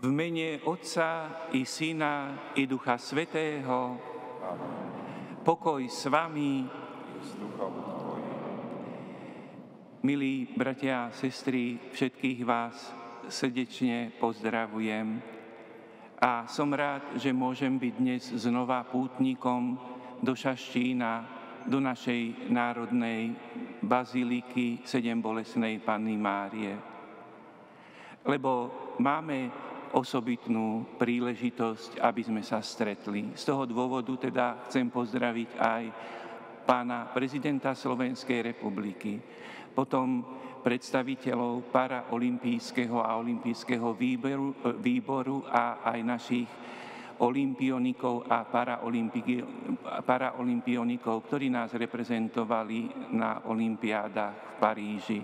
V mene Otca i Syna i Ducha Svätého. Pokoj s vami. Milí bratia a sestry, všetkých vás srdečne pozdravujem. A som rád, že môžem byť dnes znova pútnikom do Šaštína, do našej národnej baziliky Sedembolestnej Panny Márie. Lebo máme osobitnú príležitosť, aby sme sa stretli. Z toho dôvodu teda chcem pozdraviť aj pána prezidenta Slovenskej republiky, potom predstaviteľov paraolympijského a olympijského výboru a aj našich olympionikov a paraolympionikov, ktorí nás reprezentovali na olympiádach v Paríži.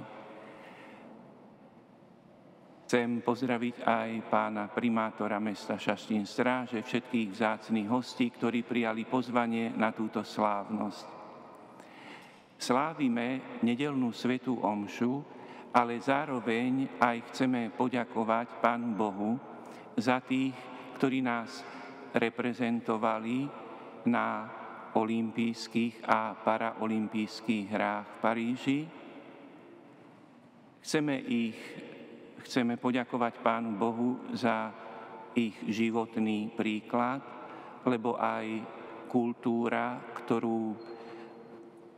Chcem pozdraviť aj pána primátora mesta Šaštín Stráže, všetkých vzácnych hostí, ktorí prijali pozvanie na túto slávnosť. Slávime nedeľnú svätú omšu, ale zároveň aj chceme poďakovať Pánu Bohu za tých, ktorí nás reprezentovali na olympijských a paraolympijských hrách v Paríži. Chceme poďakovať Pánu Bohu za ich životný príklad, lebo aj kultúra, ktorú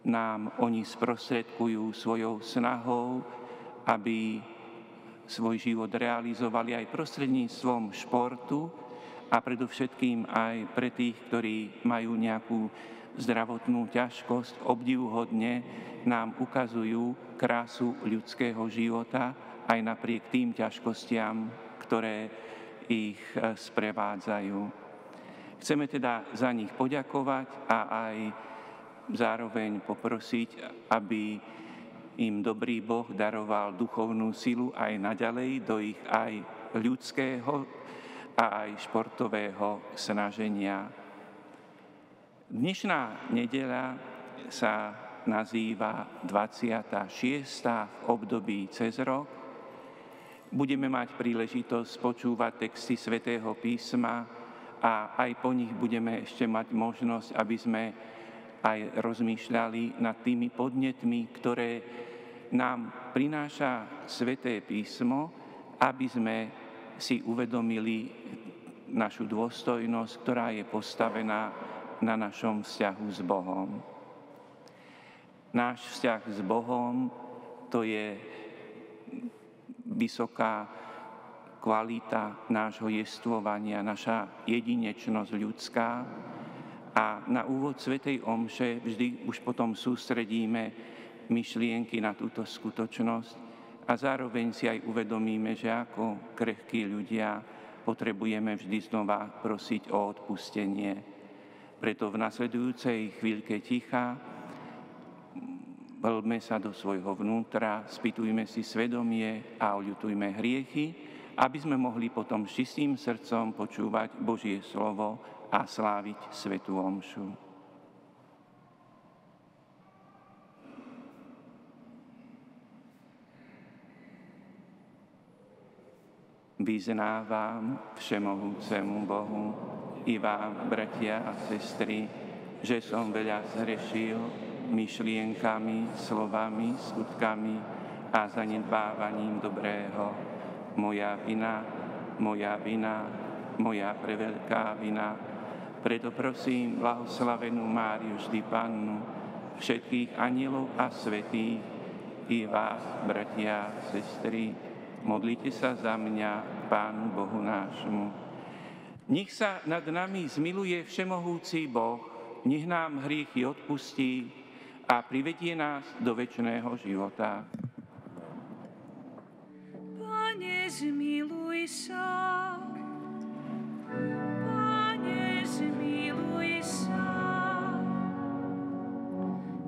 nám oni sprostredkujú svojou snahou, aby svoj život realizovali aj prostredníctvom športu a predovšetkým aj pre tých, ktorí majú nejakú zdravotnú ťažkosť, obdivuhodne nám ukazujú krásu ľudského života, aj napriek tým ťažkostiam, ktoré ich sprevádzajú. Chceme teda za nich poďakovať a aj zároveň poprosiť, aby im dobrý Boh daroval duchovnú silu aj naďalej do ich aj ľudského a aj športového snaženia. Dnešná nedeľa sa nazýva 26. v období cez rok. Budeme mať príležitosť počúvať texty Svätého písma a aj po nich budeme ešte mať možnosť, aby sme aj rozmýšľali nad tými podnetmi, ktoré nám prináša Sväté písmo, aby sme si uvedomili našu dôstojnosť, ktorá je postavená na našom vzťahu s Bohom. Náš vzťah s Bohom, to je vysoká kvalita nášho jestvovania, naša jedinečnosť ľudská. A na úvod svätej omše vždy už potom sústredíme myšlienky na túto skutočnosť a zároveň si aj uvedomíme, že ako krehkí ľudia potrebujeme vždy znova prosiť o odpustenie. Preto v nasledujúcej chvíľke ticha vľme sa do svojho vnútra, spýtujme si svedomie a oľutujme hriechy, aby sme mohli potom s čistým srdcom počúvať Božie slovo a sláviť svätú omšu. Vyznávam všemohúcemu Bohu i vám, bratia a sestry, že som veľa zhrešil myšlienkami, slovami, skutkami a zanedbávaním dobrého. Moja vina, moja preveľká vina. Preto prosím blahoslavenú Máriu, vždy Pannu, všetkých anjelov a svätých, i vás, bratia a sestry, modlite sa za mňa, Pánu Bohu nášmu. Nech sa nad nami zmiluje všemohúci Boh, nech nám hriechy odpustí a privedie nás do večného života. Pane, zmiluj sa. Pane, zmiluj sa.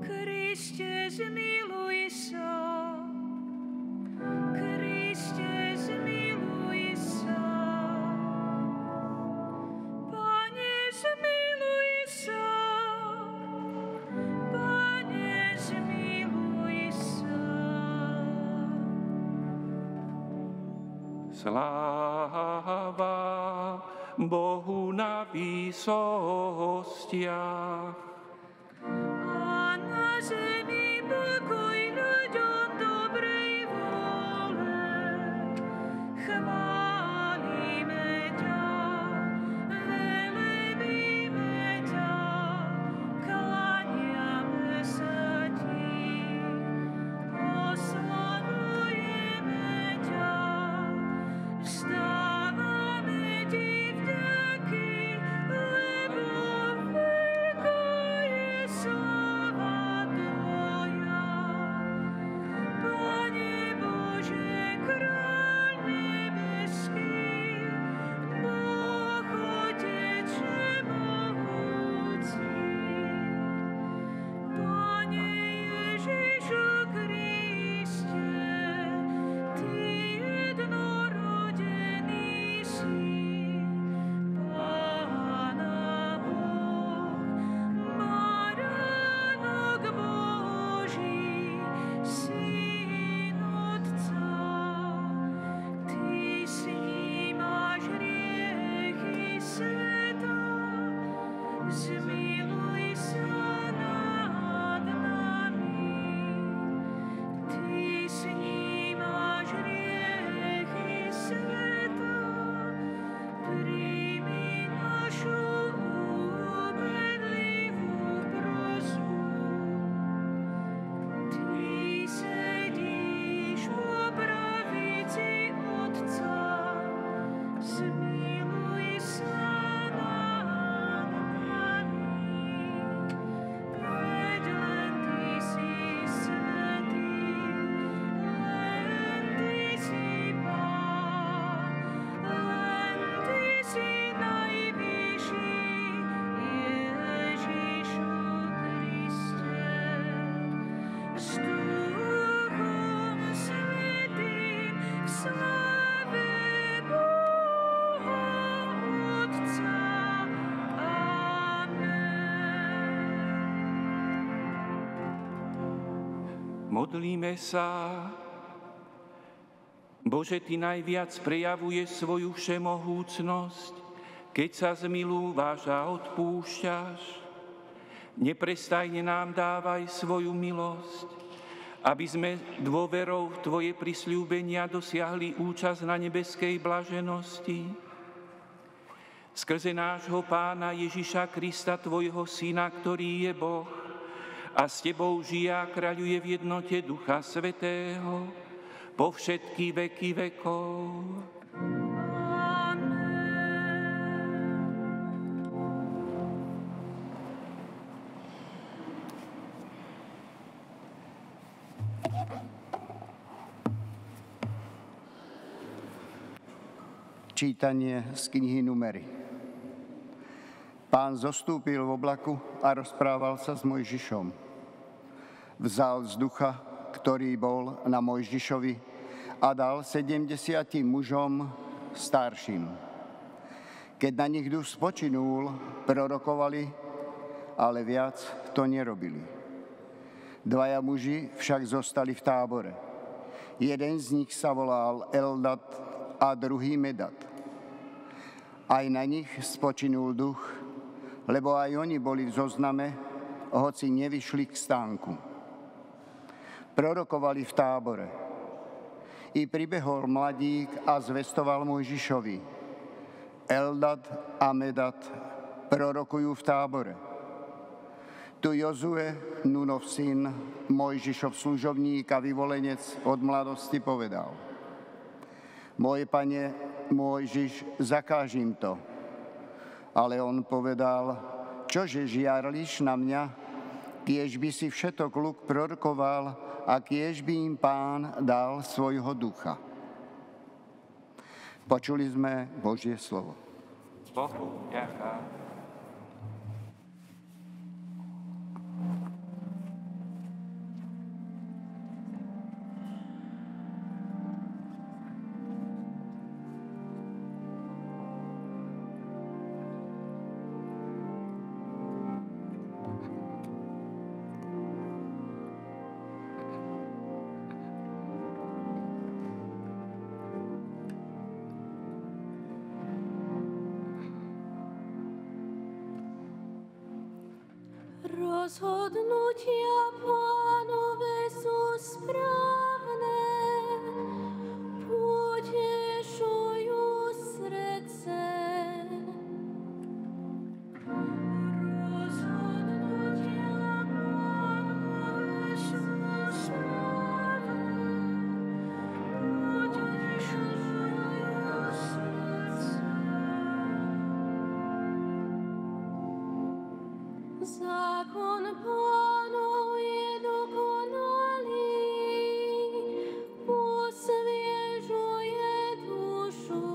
Kriste, zmiluj sa. Kriste, zmiluj sa. Pane, zmiluj sa. Pane, zmiluj sa. Sláva Bohu na výsostiach. A na zemi pokoj ľuďom dobrej vôle. Chválime ťa, velebíme ťa, kláňame sa ti, oslavujeme ťa, vstávame ti vďaky, lebo veľká je sláva tvoja. Pane Bože, kráľ nebeský, Boh Otec všemohúci. Pane Ježišu Kriste, Ty jednorodený si, Pána Boh, Baránok Boží, Syn Otca. Ty snímaš hriechy sveta, zmiluj sa nad nami. Ty snímaš hriechy sveta, príjmi našu úpenlivú prosbu. Ty sedíš po pravici Otca, zmiluj sa nad nami. Veď len Ty si svätý, len Ty si Pán, len Ty si najvyšší, Ježišu Kriste. S Duchom Svätým v sláve Boha Otca. Amen. Modlíme sa. Bože, Ty najviac prejavuješ svoju všemohúcnosť, keď sa zmilúvaš a odpúšťaš. Neprestajne nám dávaj svoju milosť, aby sme dôverou v Tvoje prisľúbenia dosiahli účasť na nebeskej blaženosti. Skrze nášho Pána Ježiša Krista, Tvojho Syna, ktorý je Boh a s Tebou žije a kráľuje v jednote Ducha Svätého po všetky veky vekov. Čítanie z knihy Númery. Pán zostúpil v oblaku a rozprával sa s Mojžišom. Vzal z ducha, ktorý bol na Mojžišovi, a dal 70 mužom starším. Keď na nich duch spočinul, prorokovali, ale viac to nerobili. Dvaja muži však zostali v tábore. Jeden z nich sa volal Eldad a druhý Medad. Aj na nich spočinul duch, lebo aj oni boli v zozname, hoci nevyšli k stánku. Prorokovali v tábore. I pribehol mladík a zvestoval Mojžišovi. Eldad a Medad prorokujú v tábore. Tu Jozue, Nunov syn, Mojžišov služobník a vyvolenec od mladosti povedal: Môj pane, Mojžiš, zakážim to. Ale on povedal: Čože žiarliš na mňa, kiež by si všetok ľud prorokoval a kiež by im Pán dal svojho ducha. Počuli sme Božie slovo. Bohu ďaká. Rozhodnutia Pánove sú správne, potešujú srdce. Rozhodnutia Pánove sú správne, potešujú srdce. Zákon Pánov je dokonalý, osviežuje dušu.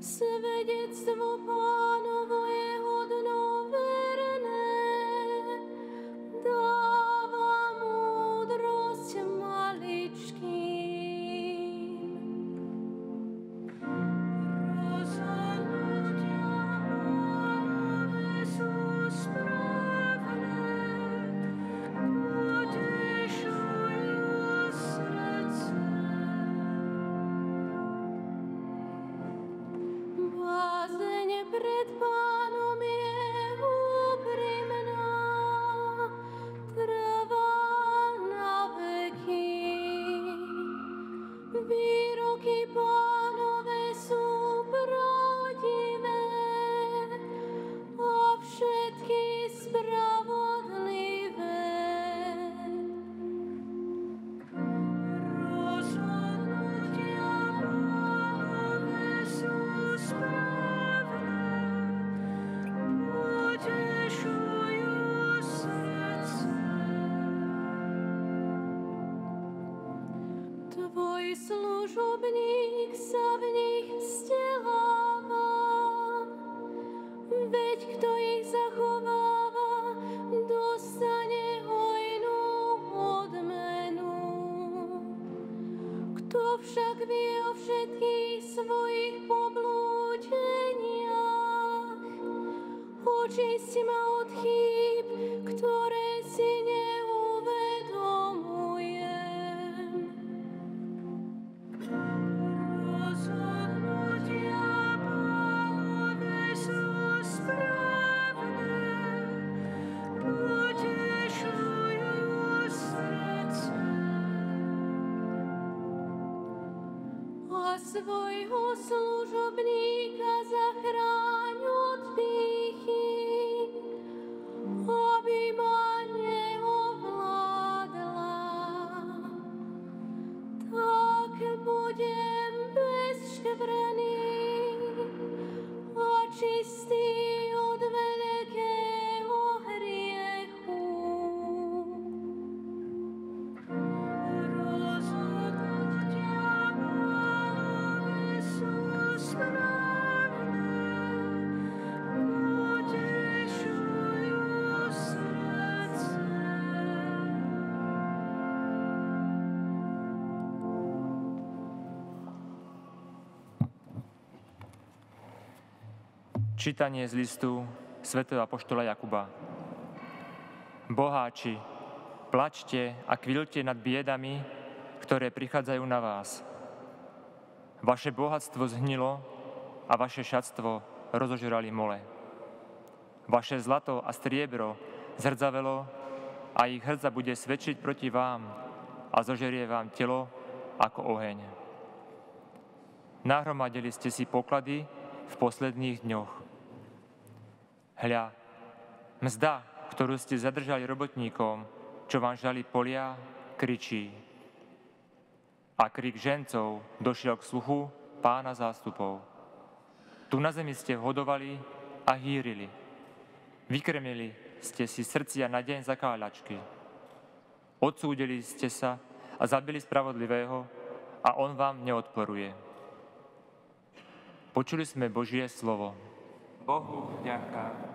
Svedectvo Pánovo je hodno verné, dáva múdrosť maličkým. Rozhodnutia Pánove sú správne, potešujú srdce. Bázeň pred Pánom je úprimná, trvá na veky. Výroky Pánove sú pravdivé a všetky spravodlivé. Rozhodnutia Pánove sú správne, potešujú srdce. Tvoj služobník sa v nich vzdeláva, veď kto ich zachováva, dostane hojnú odmenu. Kto však vie o všetkých svojich poblúdeniach, očisti ma od chýb, ktoré si neuvedomujem. Rozhodnutia Pánove sú správne, potešujú srdce. A svojho služobníka zachráň od pýchy, aby ma neovládla. Tak budem bezškvrný a čistý od veľkého hriechu. Rozhodnutia Pánove sú správne, potešujú srdce. Čítanie z listu svätého apoštola Jakuba. Boháči, plačte a kvilte nad biedami, ktoré prichádzajú na vás. Vaše bohatstvo zhnilo a vaše šatstvo rozožrali mole. Vaše zlato a striebro zhrdzavelo a ich hrdza bude svedčiť proti vám a zožerie vám telo ako oheň. Nahromadili ste si poklady v posledných dňoch. Hľa, mzda, ktorú ste zadržali robotníkom, čo vám žali polia, kričí. A krik žencov došiel k sluchu Pána zástupov. Tu na zemi ste hodovali a hýrili. Vykrmili ste si srdcia na deň zakáľačky. Odsúdili ste sa a zabili spravodlivého a on vám neodporuje. Počuli sme Božie slovo. Bohu vďaka.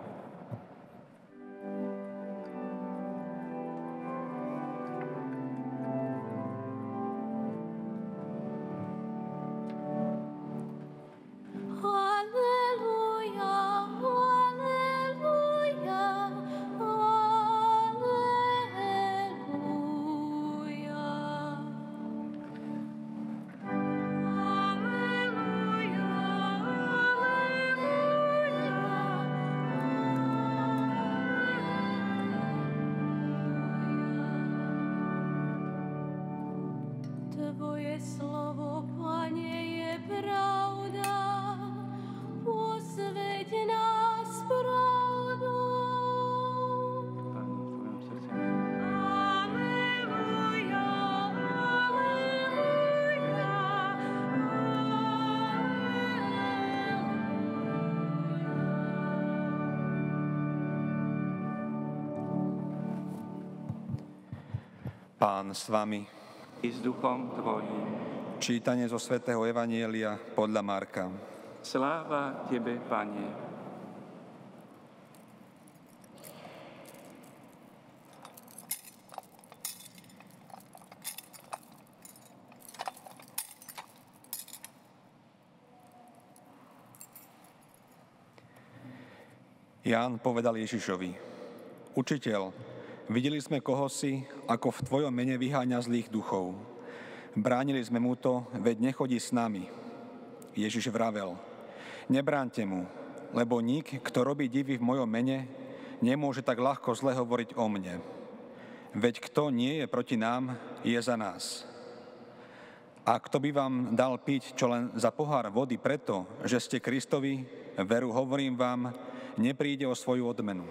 Tvoje slovo, Pane, je pravda, posveď nás pravdou. Aleluja, aleluja, Pán s vami. I s duchom tvojím. Čítanie zo svätého Evanjelia podľa Marka. Sláva tebe, Pane. Ján povedal Ježišovi: Učiteľ, videli sme kohosi, ako v tvojom mene vyháňa zlých duchov. Bránili sme mu to, veď nechodí s nami. Ježiš vravel: Nebránte mu, lebo nik, kto robí divy v mojom mene, nemôže tak ľahko zle hovoriť o mne. Veď kto nie je proti nám, je za nás. A kto by vám dal piť čo len za pohár vody preto, že ste Kristovi, veru hovorím vám, nepríde o svoju odmenu.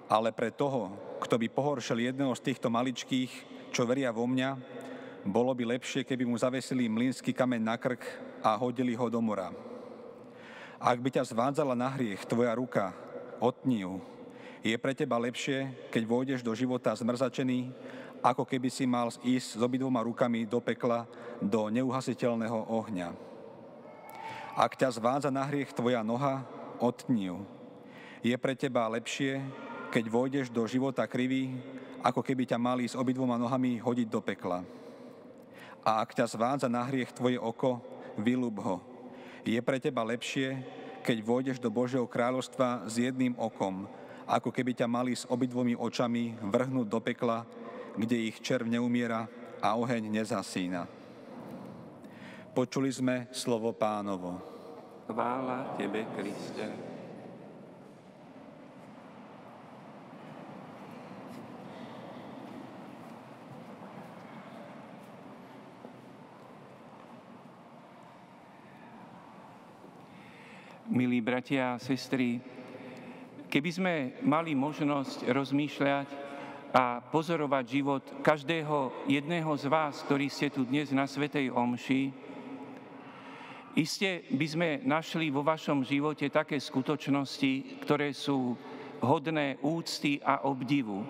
Ale pre toho, kto by pohoršil jedného z týchto maličkých, čo veria vo mňa, bolo by lepšie, keby mu zavesili mlynský kameň na krk a hodili ho do mora. Ak by ťa zvádzala na hriech tvoja ruka, otni ju. Je pre teba lepšie, keď vôjdeš do života zmrzačený, ako keby si mal ísť s obidvoma rukami do pekla, do neuhasiteľného ohňa. Ak ťa zvádza na hriech tvoja noha, otni ju. Je pre teba lepšie, keď vôjdeš do života krivý, ako keby ťa mali s obidvoma nohami hodiť do pekla. A ak ťa zvádza na hriech tvoje oko, vyľub ho. Je pre teba lepšie, keď vôjdeš do Božieho kráľovstva s jedným okom, ako keby ťa mali s obidvomi očami vrhnúť do pekla, kde ich červ neumiera a oheň nezasína. Počuli sme slovo Pánovo. Chvála tebe, Kriste. Milí bratia a sestry, keby sme mali možnosť rozmýšľať a pozorovať život každého jedného z vás, ktorí ste tu dnes na svätej omši, iste by sme našli vo vašom živote také skutočnosti, ktoré sú hodné úcty a obdivu.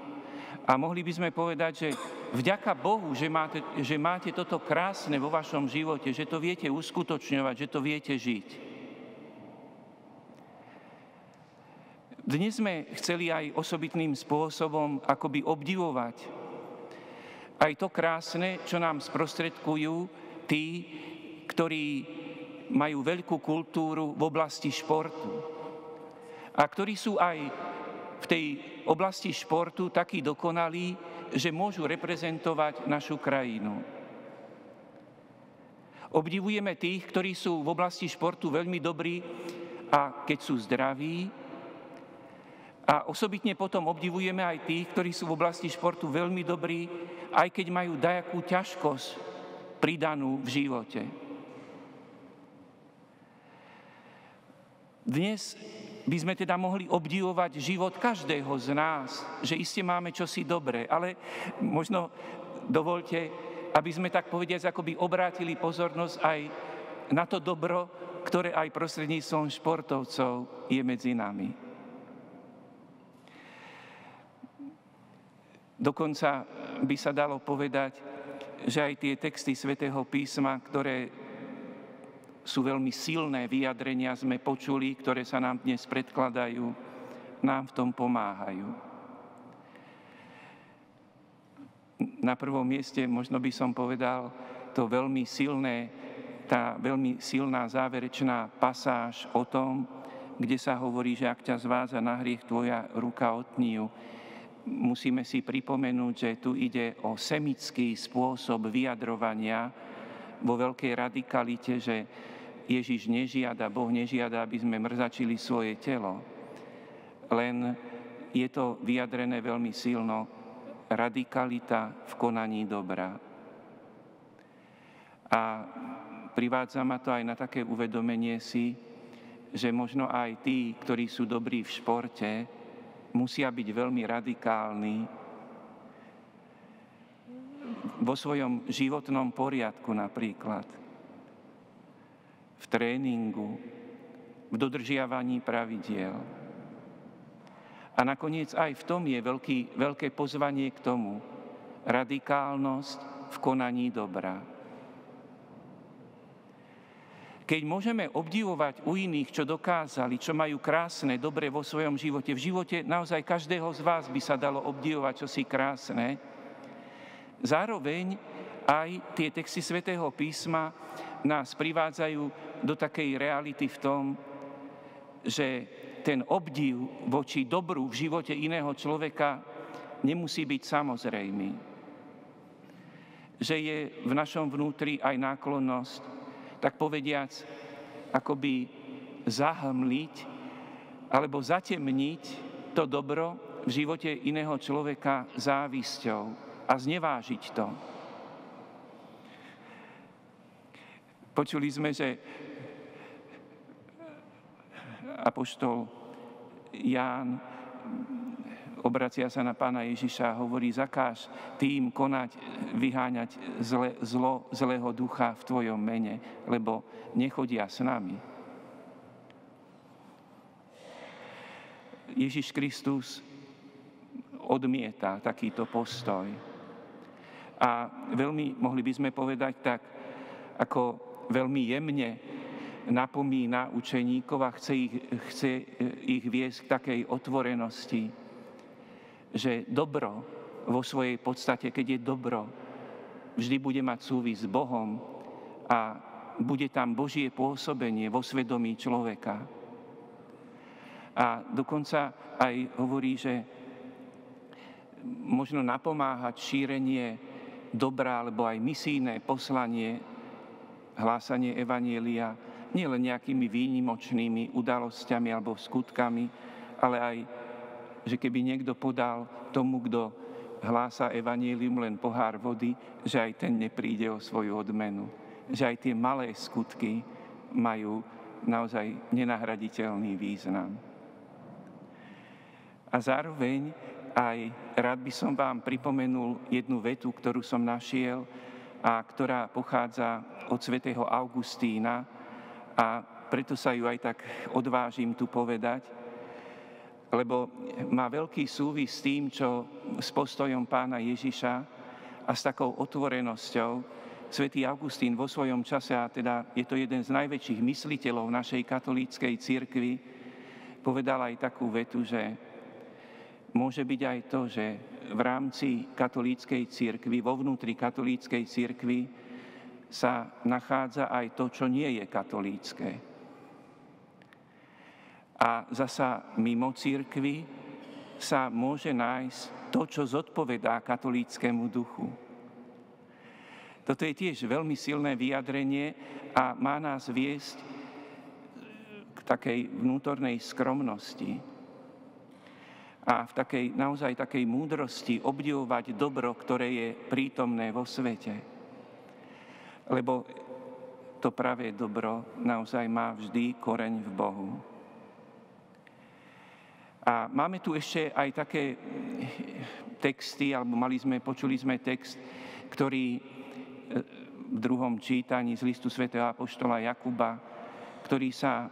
A mohli by sme povedať, že vďaka Bohu, že máte toto krásne vo vašom živote, že to viete uskutočňovať, že to viete žiť. Dnes sme chceli aj osobitným spôsobom akoby obdivovať aj to krásne, čo nám sprostredkujú tí, ktorí majú veľkú kultúru v oblasti športu a ktorí sú aj v tej oblasti športu takí dokonalí, že môžu reprezentovať našu krajinu. Obdivujeme tých, ktorí sú v oblasti športu veľmi dobrí a keď sú zdraví. A osobitne potom obdivujeme aj tých, ktorí sú v oblasti športu veľmi dobrí, aj keď majú dajakú ťažkosť pridanú v živote. Dnes by sme teda mohli obdivovať život každého z nás, že iste máme čosi dobré, ale možno dovolte, aby sme tak povediac akoby obrátili pozornosť aj na to dobro, ktoré aj prostredníctvom športovcov je medzi nami. Dokonca by sa dalo povedať, že aj tie texty Svätého písma, ktoré sú veľmi silné vyjadrenia, sme počuli, ktoré sa nám dnes predkladajú, nám v tom pomáhajú. Na prvom mieste možno by som povedal to veľmi silné, tá veľmi silná záverečná pasáž o tom, kde sa hovorí, že ak ťa zvádza na hriech, tvoja ruka otní ju. Musíme si pripomenúť, že tu ide o semický spôsob vyjadrovania vo veľkej radikalite, že Ježiš nežiada, Boh nežiada, aby sme mrzačili svoje telo. Len je to vyjadrené veľmi silno, radikalita v konaní dobra. A privádza ma to aj na také uvedomenie si, že možno aj tí, ktorí sú dobrí v športe, musia byť veľmi radikálni vo svojom životnom poriadku napríklad, v tréningu, v dodržiavaní pravidiel. A nakoniec aj v tom je veľké pozvanie k tomu, radikálnosť v konaní dobra. Keď môžeme obdivovať u iných, čo dokázali, čo majú krásne, dobre vo svojom živote, v živote naozaj každého z vás by sa dalo obdivovať čosi krásne, zároveň aj tie texty Svätého písma nás privádzajú do takej reality v tom, že ten obdiv voči dobru v živote iného človeka nemusí byť samozrejmý. Že je v našom vnútri aj náklonnosť, tak povediac, akoby zahmliť alebo zatemniť to dobro v živote iného človeka závisťou a znevážiť to. Počuli sme, že apoštol Ján obracia sa na Pána Ježiša a hovorí, zakáž tým konať, vyháňať zlého ducha v tvojom mene, lebo nechodia s nami. Ježiš Kristus odmieta takýto postoj. A veľmi, mohli by sme povedať tak, ako veľmi jemne napomína učeníkov a chce ich viesť k takej otvorenosti, že dobro vo svojej podstate, keď je dobro, vždy bude mať súvis s Bohom a bude tam Božie pôsobenie vo svedomí človeka. A dokonca aj hovorí, že možno napomáhať šírenie dobra alebo aj misijné poslanie, hlásanie evanjelia, nielen nejakými výnimočnými udalosťami alebo skutkami, ale aj že keby niekto podal tomu, kto hlása evanjelium len pohár vody, že aj ten nepríde o svoju odmenu. Že aj tie malé skutky majú naozaj nenahraditeľný význam. A zároveň aj rád by som vám pripomenul jednu vetu, ktorú som našiel a ktorá pochádza od svätého Augustína a preto sa ju aj tak odvážim tu povedať, lebo má veľký súvis s tým, s postojom Pána Ježiša a s takou otvorenosťou. Svätý Augustín vo svojom čase, a teda je to jeden z najväčších mysliteľov našej katolíckej cirkvi, povedal aj takú vetu, že môže byť aj to, že v rámci katolíckej cirkvi, vo vnútri katolíckej cirkvi sa nachádza aj to, čo nie je katolícke. A zasa mimo cirkvi sa môže nájsť to, čo zodpovedá katolíckemu duchu. Toto je tiež veľmi silné vyjadrenie a má nás viesť k takej vnútornej skromnosti a v takej, naozaj takej múdrosti obdivovať dobro, ktoré je prítomné vo svete. Lebo to pravé dobro naozaj má vždy koreň v Bohu. A máme tu ešte aj také texty, alebo počuli sme text, ktorý v druhom čítaní z listu svätého apoštola Jakuba, ktorý sa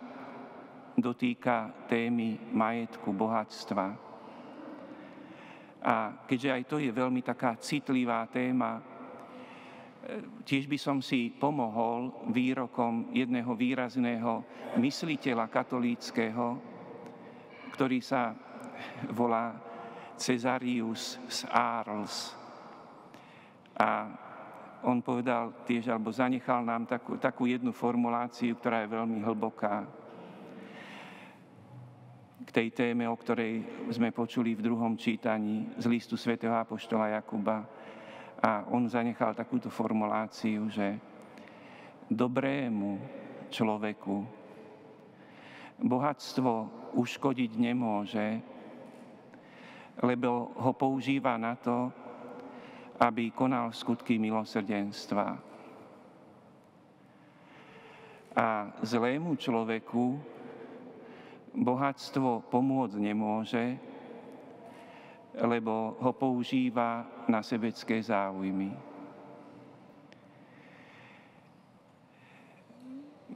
dotýka témy majetku, bohatstva. A keďže aj to je veľmi taká citlivá téma, tiež by som si pomohol výrokom jedného výrazného mysliteľa katolíckeho, ktorý sa volá Cezarius z Arles. A on povedal tiež, alebo zanechal nám takú jednu formuláciu, ktorá je veľmi hlboká k tej téme, o ktorej sme počuli v druhom čítaní z listu svätého apoštola Jakuba. A on zanechal takúto formuláciu, že dobrému človeku bohatstvo uškodiť nemôže, lebo ho používa na to, aby konal skutky milosrdenstva. A zlému človeku bohatstvo pomôcť nemôže, lebo ho používa na sebecké záujmy.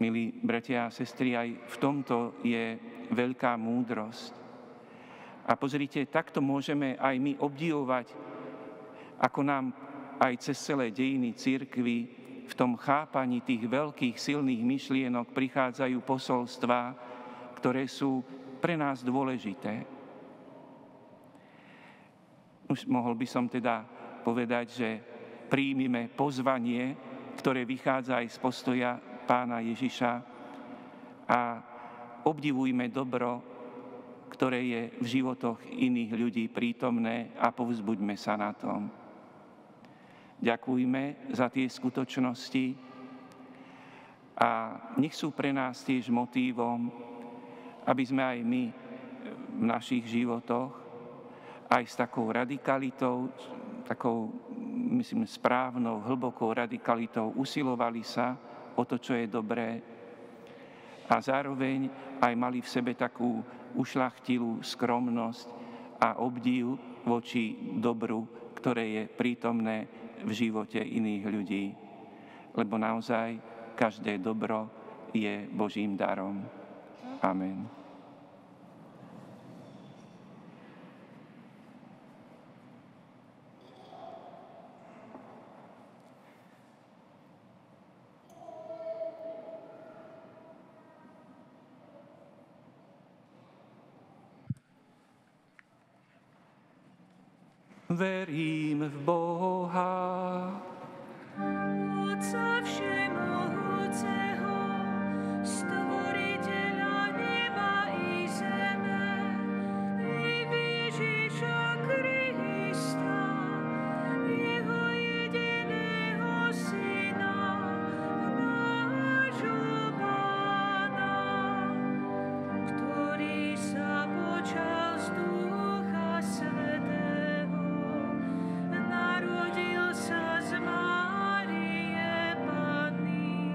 Milí bratia a sestry, aj v tomto je veľká múdrosť. A pozrite, takto môžeme aj my obdivovať, ako nám aj cez celé dejiny cirkvi v tom chápaní tých veľkých silných myšlienok prichádzajú posolstvá, ktoré sú pre nás dôležité. Už mohol by som teda povedať, že príjmime pozvanie, ktoré vychádza aj z postoja Pána Ježiša a obdivujme dobro, ktoré je v životoch iných ľudí prítomné a povzbuďme sa na tom. Ďakujme za tie skutočnosti a nech sú pre nás tiež motívom, aby sme aj my v našich životoch aj s takou radikalitou, takou, myslím, správnou, hlbokou radikalitou usilovali sa o to, čo je dobré a zároveň aj mali v sebe takú ušľachtilú skromnosť a obdiv voči dobru, ktoré je prítomné v živote iných ľudí. Lebo naozaj každé dobro je Božím darom. Amen. Verím v Boha, Otca všemohúceho, stvoriteľa neba i zeme, i v Ježiša Krista, jeho jediného Syna, nášho Pána, ktorý sa počal z Ducha Svätého, narodil sa z Márie Panny,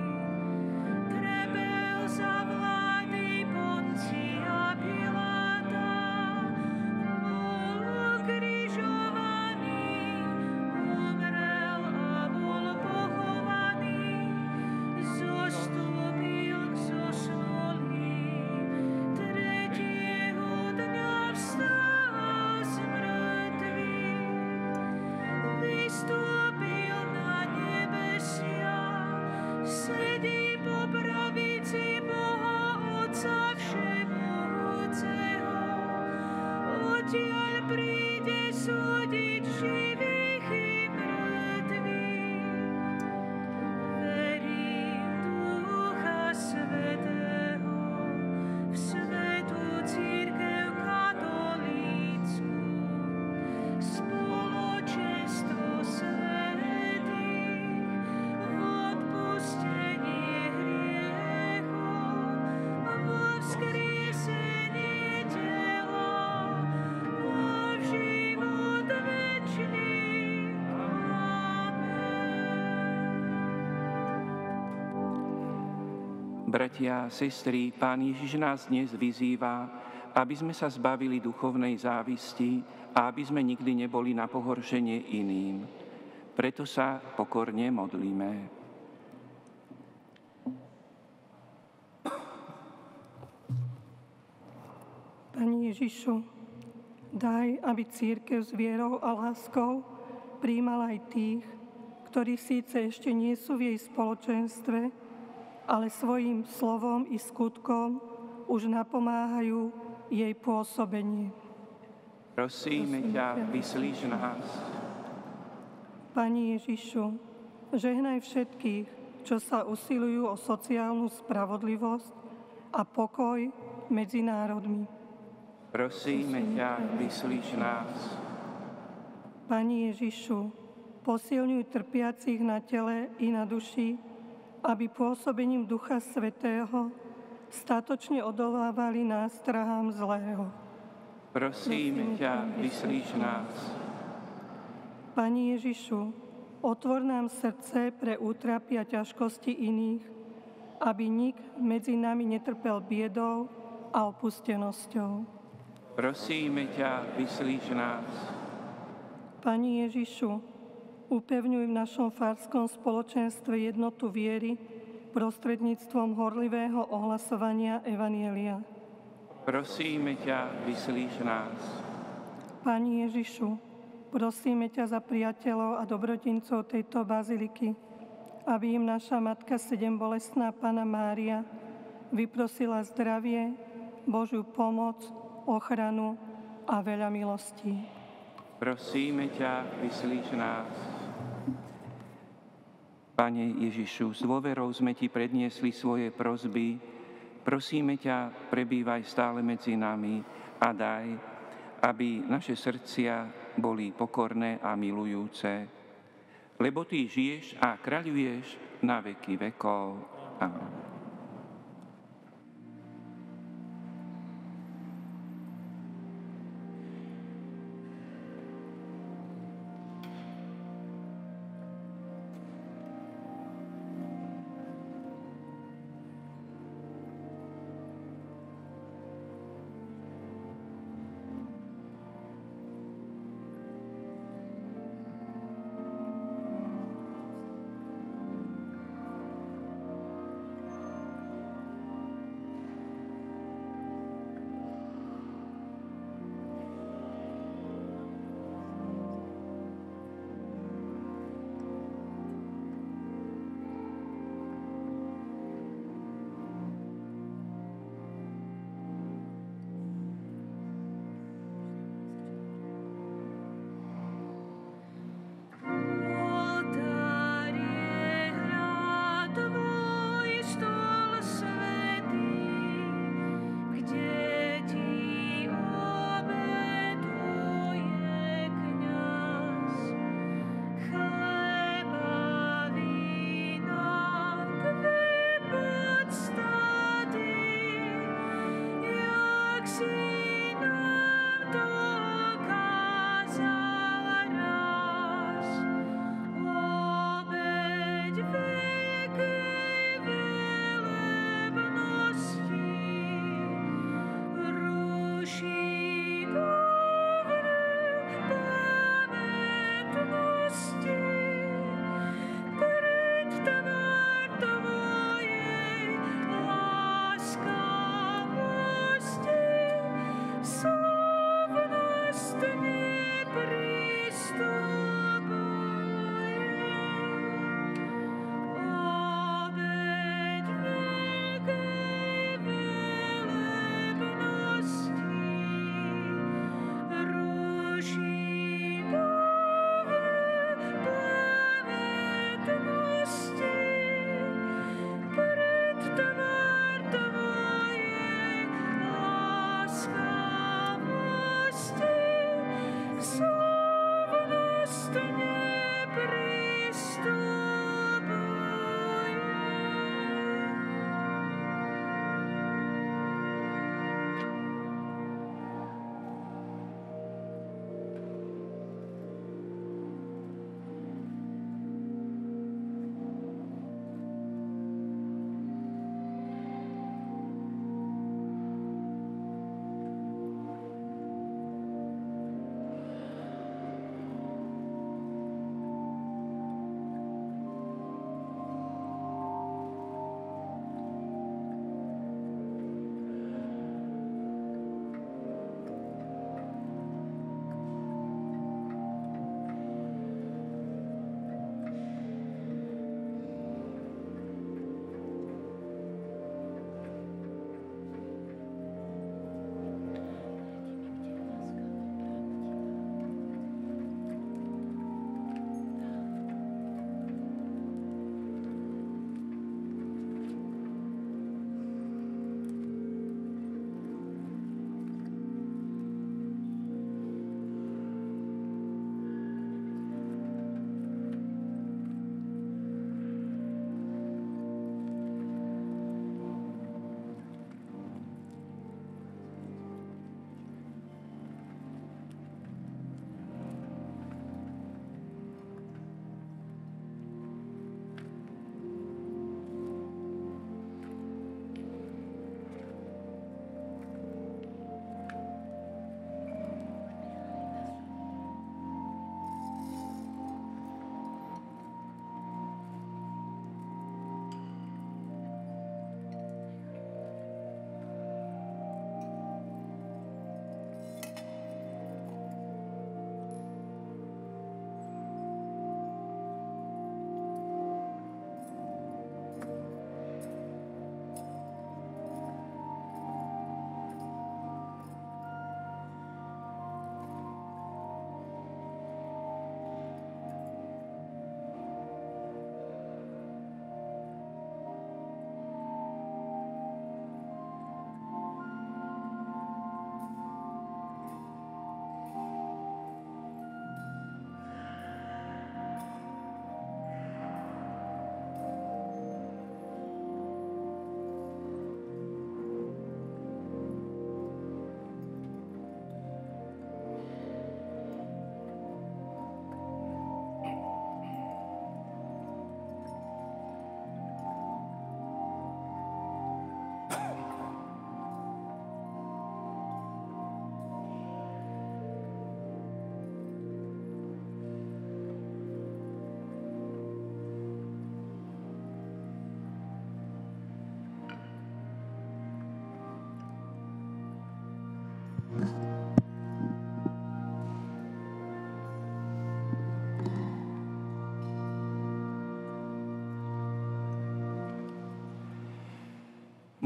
Bratia a sestry, Pán Ježiš nás dnes vyzýva, aby sme sa zbavili duchovnej závisti a aby sme nikdy neboli na pohoršenie iným. Preto sa pokorne modlíme. Pani Ježišu, daj, aby cirkev s vierou a láskou prijímala aj tých, ktorí síce ešte nie sú v jej spoločenstve, ale svojím slovom i skutkom už napomáhajú jej pôsobenie. Prosíme ťa, vyslíš nás. Pani Ježišu, žehnaj všetkých, čo sa usilujú o sociálnu spravodlivosť a pokoj medzi národmi. Prosíme ťa, vyslíš nás. Pani Ježišu, posilňuj trpiacich na tele i na duši, aby pôsobením Ducha Svätého statočne odolávali nástrahám zlého. Prosíme ťa, vyslíš nás. Pani Ježišu, otvor nám srdce pre útrapy a ťažkosti iných, aby nik medzi nami netrpel biedou a opustenosťou. Prosíme ťa, vyslíš nás. Pani Ježišu, upevňuj v našom farskom spoločenstve jednotu viery prostredníctvom horlivého ohlasovania evanjelia. Prosíme ťa, vyslíš nás. Pani Ježišu, prosíme ťa za priateľov a dobrodincov tejto baziliky, aby im naša Matka sedembolestná Panna Mária vyprosila zdravie, Božiu pomoc, ochranu a veľa milostí. Prosíme ťa, vyslíš nás. Pane Ježišu, s dôverou sme ti predniesli svoje prosby. Prosíme ťa, prebývaj stále medzi nami a daj, aby naše srdcia boli pokorné a milujúce. Lebo ty žiješ a kráľuješ na veky vekov. Amen.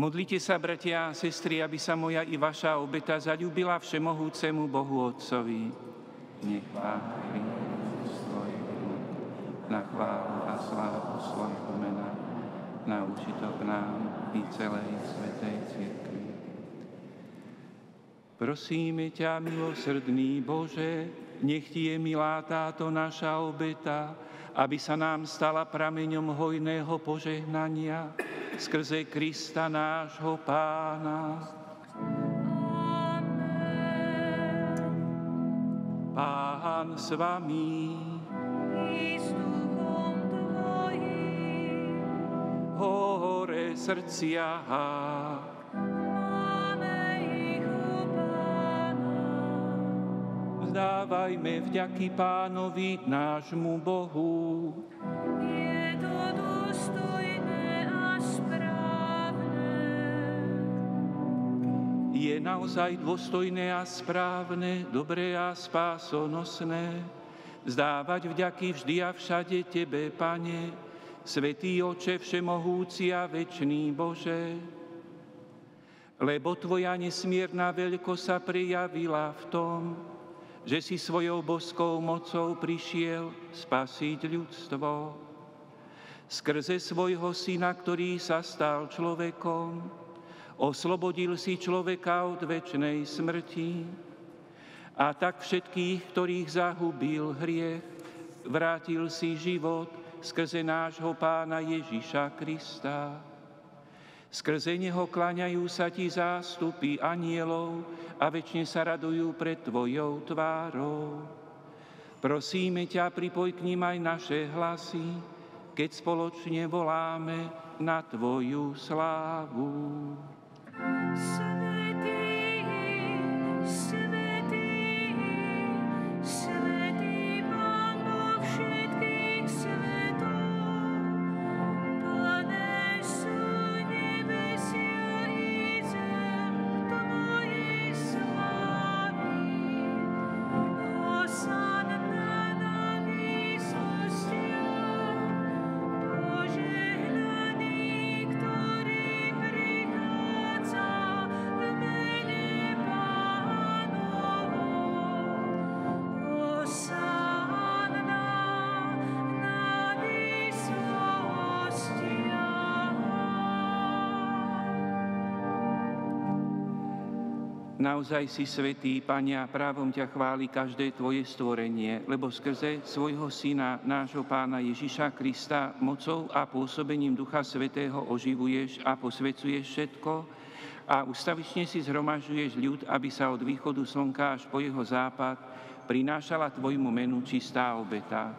Modlite sa, bratia a sestry, aby sa moja i vaša obeta zaľúbila všemohúcemu Bohu Otcovi. Nech Pán príjme svoj ľud na chválu a slávu svojho mena, na úžitok nám i celej svätej cirkvi. Prosíme ťa, milosrdný Bože, nech ti je milá táto naša obeta, aby sa nám stala prameňom hojného požehnania skrze Krista nášho Pána. Amen. Pán s vami. I s duchom tvojim. Hore srdcia. Máme ich u Pána. Vzdávajme vďaky Pánovi nášmu Bohu. Je to dôstojné a správne. Je naozaj dôstojné a správne, dobré a spásonosné vzdávať vďaky vždy a všade Tebe, Pane, Svätý Oče, všemohúci a večný Bože. Lebo Tvoja nesmierna veľkosť sa prejavila v tom, že si svojou boskou mocou prišiel spasiť ľudstvo. Skrze svojho Syna, ktorý sa stal človekom, oslobodil si človeka od večnej smrti a tak všetkých, ktorých zahubil hriech, vrátil si život skrze nášho Pána Ježiša Krista. Skrze neho kláňajú sa ti zástupy anielov a večne sa radujú pred tvojou tvárou. Prosíme ťa, pripoj k nim aj naše hlasy, keď spoločne voláme na tvoju slávu. Svätý, svätý, svätý Pán Boh všetkých svetov, ponesú nebesia i zem tvojej slávy. Hosanna na výsostiach, požehnaný, ktorý prichádza v mene Pánovom. Hosanna na výsostiach. Naozaj si svätý, Pane, a právom ťa chváli každé tvoje stvorenie, lebo skrze svojho Syna, nášho Pána Ježiša Krista, mocou a pôsobením Ducha Svätého oživuješ a posvecuješ všetko a ustavične si zhromažďuješ ľud, aby sa od východu slnka až po jeho západ prinášala tvojmu menu čistá obeta.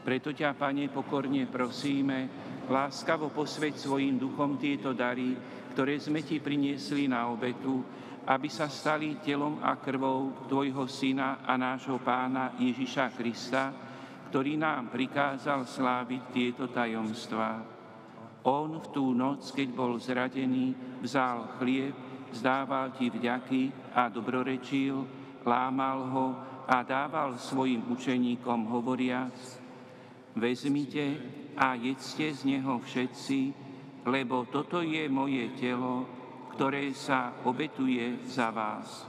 Preto ťa, Pane, pokorne prosíme, láskavo posväť svojím duchom tieto dary, ktoré sme ti priniesli na obetu, aby sa stali telom a krvou tvojho Syna a nášho Pána Ježiša Krista, ktorý nám prikázal sláviť tieto tajomstvá. On v tú noc, keď bol zradený, vzal chlieb, vzdával ti vďaky a dobrorečil, lámal ho a dával svojim učeníkom hovoriac: vezmite a jedzte z neho všetci, lebo toto je moje telo, ktoré sa obetuje za vás.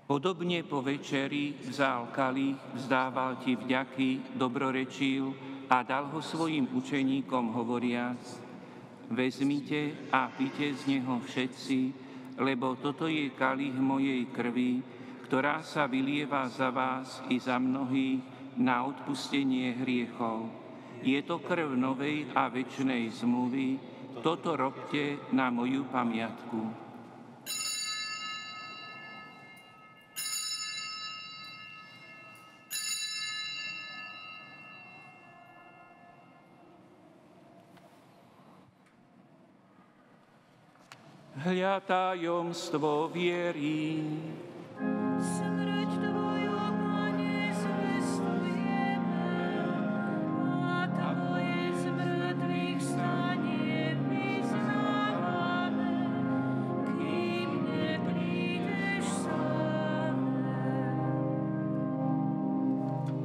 Podobne po večeri vzal kalich, vzdával ti vďaky, dobrorečil a dal ho svojim učeníkom hovoriac: vezmite a pite z neho všetci, lebo toto je kalich mojej krvi, ktorá sa vylieva za vás i za mnohých na odpustenie hriechov. Je to krv novej a večnej zmluvy, toto robte na moju pamiatku. Hľa tajomstvo viery. Smrť Tvoju, Pane, zvestujeme, a Tvoje z mŕtvych stanie vyznávame, kým neprídeš sám.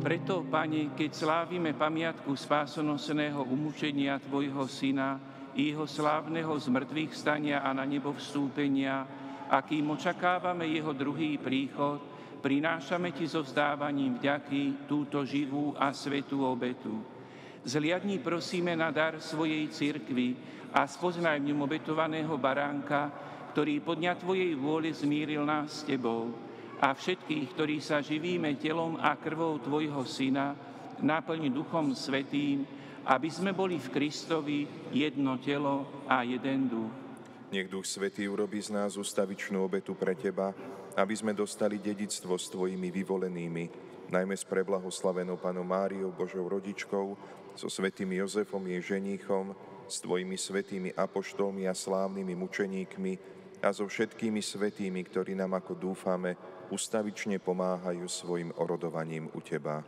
Preto, Pane, keď slávime pamiatku spásonosného umúčenia Tvojho Syna i jeho slávneho zmrtvých stania a na nebo vstúpenia, a kým očakávame jeho druhý príchod, prinášame Ti so vzdávaním vďaky túto živú a svätú obetu. Zliadni prosíme na dar svojej cirkvi a spoznaj v ňom obetovaného baránka, ktorý podľa Tvojej vôle zmíril nás s Tebou, a všetkých, ktorí sa živíme telom a krvou Tvojho Syna, naplň Duchom Svätým, aby sme boli v Kristovi jedno telo a jeden duch. Nech Duch Svätý urobí z nás ustavičnú obetu pre Teba, aby sme dostali dedičstvo s Tvojimi vyvolenými, najmä s preblahoslavenou Pannou Máriou, Božou rodičkou, so svätým Jozefom, jej ženíchom, s Tvojimi svätými apoštolmi a slávnymi mučeníkmi a so všetkými svätými, ktorí nám, ako dúfame, ustavične pomáhajú svojim orodovaním u Teba.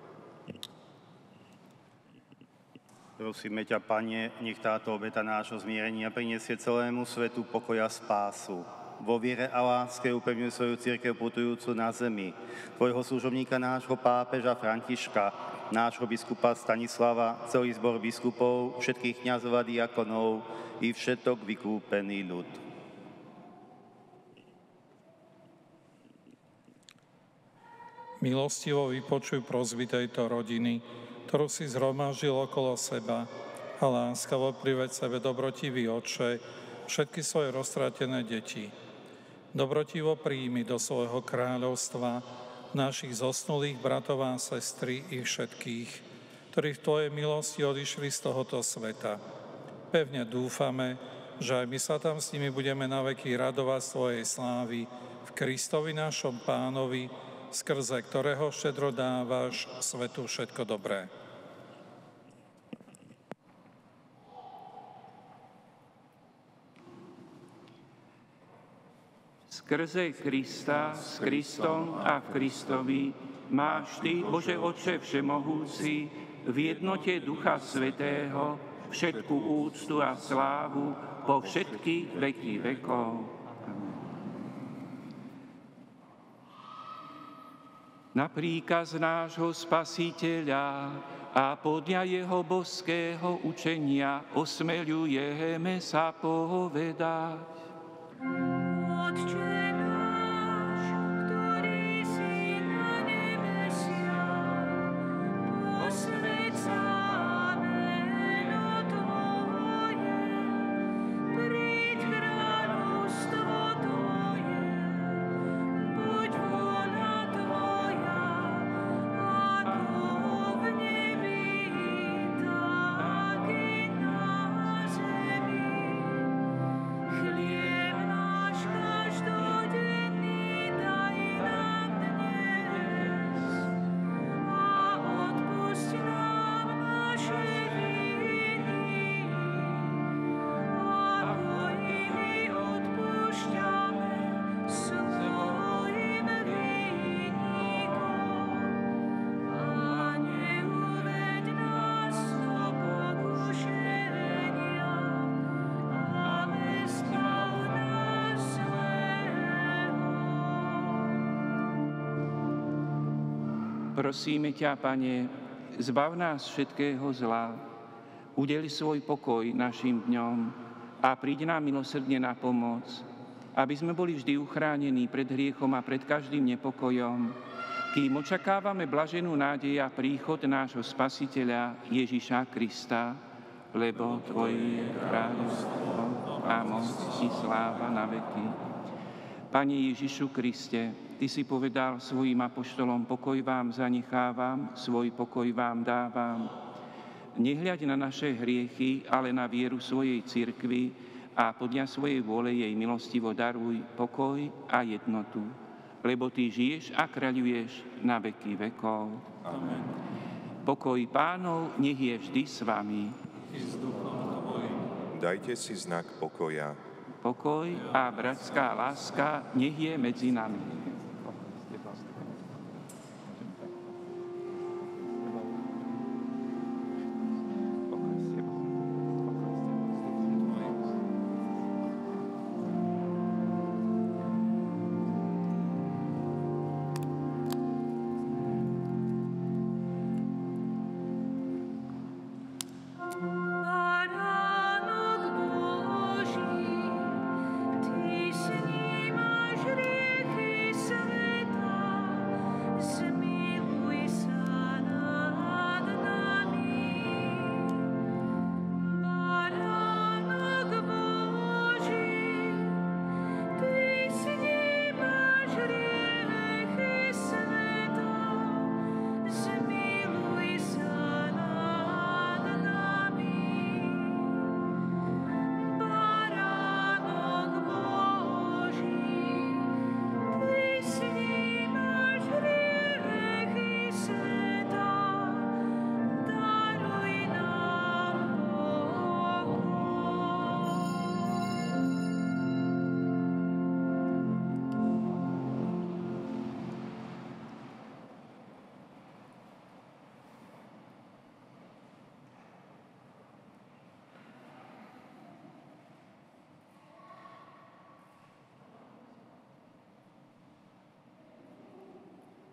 Prosíme ťa, Pane, nech táto obeta nášho zmierenia prinesie celému svetu pokoja a spásu. Vo viere a láske upevňuj svoju cirkev putujúcu na zemi, tvojho služobníka, nášho pápeža Františka, nášho biskupa Stanislava, celý zbor biskupov, všetkých kňazov a diakonov i všetok vykúpený ľud. Milostivo vypočuj prosby tejto rodiny, ktorú si zhromaždil okolo seba, a láskavo priveď sebe, dobrotivý Otče, všetky svoje roztratené deti. Dobrotivo príjmi do svojho kráľovstva našich zosnulých bratov a sestry i všetkých, ktorí v Tvojej milosti odišli z tohoto sveta. Pevne dúfame, že aj my sa tam s nimi budeme naveky radovať svojej slávy v Kristovi našom Pánovi, skrze ktorého štedro dávaš svetu všetko dobré. Skrze Krista, s Kristom a v Kristovi máš Ty, Bože Otče všemohúci, v jednote Ducha Svätého všetku úctu a slávu po všetky veky vekov. Na príkaz nášho Spasiteľa a podľa jeho božského učenia osmeľujeme sa povedať. Otče náš, ktorý si na nebesiach, posväť sa meno Tvoje, príď kráľovstvo Tvoje, buď vôľa Tvoja, ako v nebi, tak i na zemi. Chlieb náš každodenný daj nám dnes a odpusť nám naše viny, ako i my odpúšťame svojim vinníkom. A neuveď nás do pokušenia, ale zbav nás zlého. Prosíme ťa, Pane, zbav nás všetkého zla, udeli svoj pokoj našim dňom a príď nám milosrdne na pomoc, aby sme boli vždy uchránení pred hriechom a pred každým nepokojom, kým očakávame blaženú nádej a príchod nášho Spasiteľa Ježiša Krista, lebo Tvoje je kráľovstvo a moc i sláva na veky. Pane Ježišu Kriste, Ty si povedal svojim apoštolom, pokoj vám zanechávam, svoj pokoj vám dávam. Nehľaď na naše hriechy, ale na vieru svojej cirkvi a podľa svojej vôle jej milostivo daruj pokoj a jednotu, lebo Ty žiješ a kráľuješ na veky vekov. Amen. Pokoj Pánov nech je vždy s vami. I s duchom tvojim. Dajte si znak pokoja. Pokoj a bratská láska nech je medzi nami.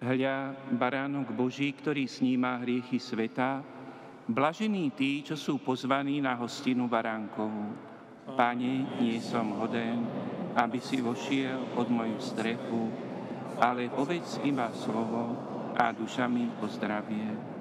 Hľa, baránok Boží, ktorý sníma hriechy sveta, blažení tí, čo sú pozvaní na hostinu baránkovú. Pane, nie som hoden, aby si vošiel pod moju strechu, ale povedz iba slovo a duša mi pozdravie.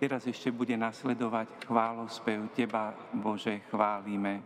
Teraz ešte bude nasledovať chválospev Teba, Bože, chválime.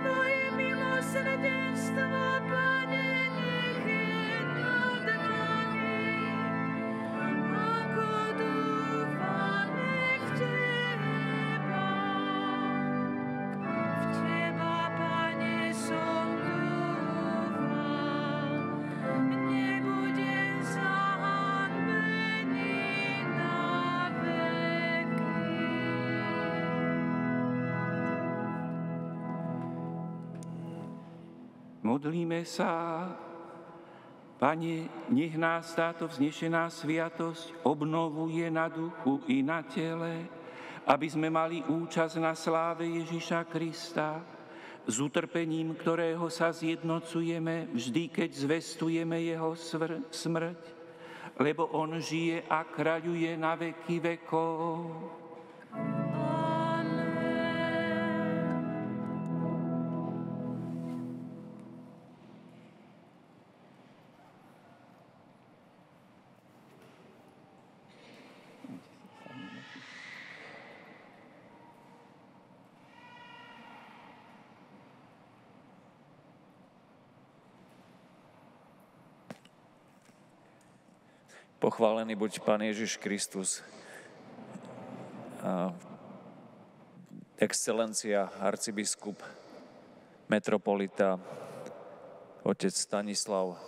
Твоє Modlíme sa. Pane, nech nás táto vznešená sviatosť obnovuje na duchu i na tele, aby sme mali účasť na sláve Ježiša Krista, s utrpením ktorého sa zjednocujeme vždy, keď zvestujeme jeho smrť, lebo on žije a kráľuje na veky vekov. Pochválený buď Pán Ježiš Kristus, excelencia, arcibiskup, metropolita, otec Stanislav,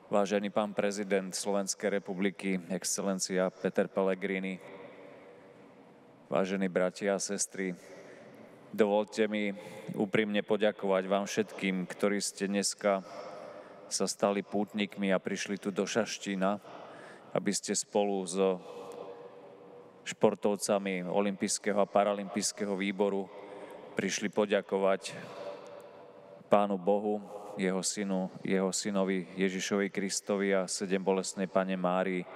vážený pán prezident Slovenskej republiky, excelencia Peter Pellegrini, vážení bratia a sestry, dovolte mi úprimne poďakovať vám všetkým, ktorí ste dneska sa stali pútnikmi a prišli tu do Šaštína, aby ste spolu so športovcami Olympijského a Paralympijského výboru prišli poďakovať Pánu Bohu, jeho synovi Ježišovi Kristovi a sedembolestnej Panne Márii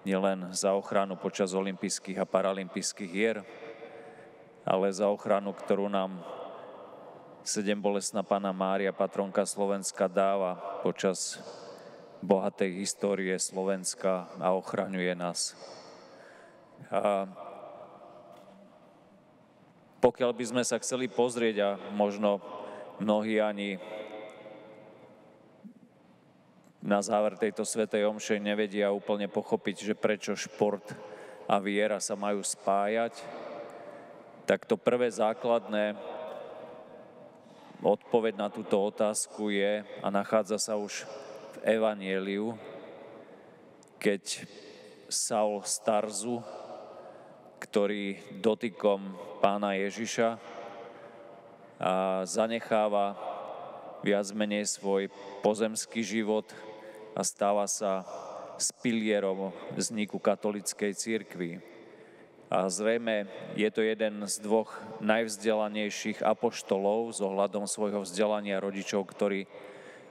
nielen za ochranu počas olympijských a paralympijských hier, ale za ochranu, ktorú nám sedembolestná Panna Mária, patronka Slovenska, dáva počas bohatej histórie Slovenska a ochraňuje nás. A pokiaľ by sme sa chceli pozrieť, a možno mnohí ani na záver tejto svätej omše nevedia úplne pochopiť, že prečo šport a viera sa majú spájať, tak to prvé základné odpoveď na túto otázku je a nachádza sa už v Evanjeliu, keď Saul z Tarzu, ktorý dotykom Pána Ježiša zanecháva viac menej svoj pozemský život a stáva sa pilierom vzniku katolíckej cirkvi. A zrejme je to jeden z dvoch najvzdelanejších apoštolov s ohľadom svojho vzdelania rodičov, ktorí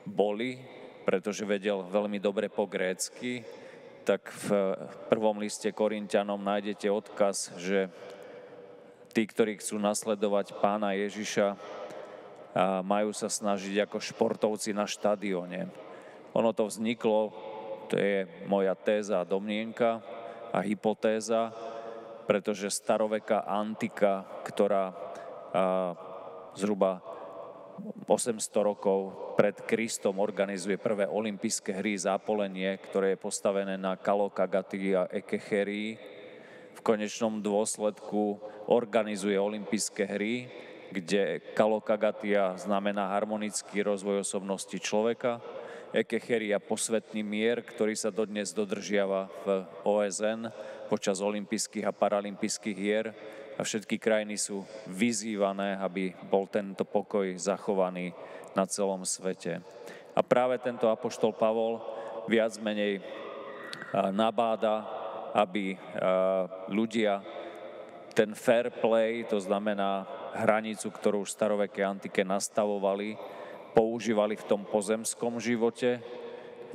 boli, pretože vedel veľmi dobre po grécky, tak v prvom liste Korinťanom nájdete odkaz, že tí, ktorí chcú nasledovať Pána Ježiša, majú sa snažiť ako športovci na štadióne. Ono to vzniklo, to je moja téza a domnienka a hypotéza, pretože staroveká antika, ktorá zhruba 800 rokov pred Kristom organizuje prvé olympijské hry Zápolenie, ktoré je postavené na Kalokagatii a Ekecherii, v konečnom dôsledku organizuje olympijské hry, kde Kalokagatia znamená harmonický rozvoj osobnosti človeka, Ekecheria posvetný mier, ktorý sa dodnes dodržiava v OSN počas olympijských a paralympijských hier a všetky krajiny sú vyzývané, aby bol tento pokoj zachovaný na celom svete. A práve tento apoštol Pavol viac menej nabáda, aby ľudia ten fair play, to znamená hranicu, ktorú už v starovekej antike nastavovali, používali v tom pozemskom živote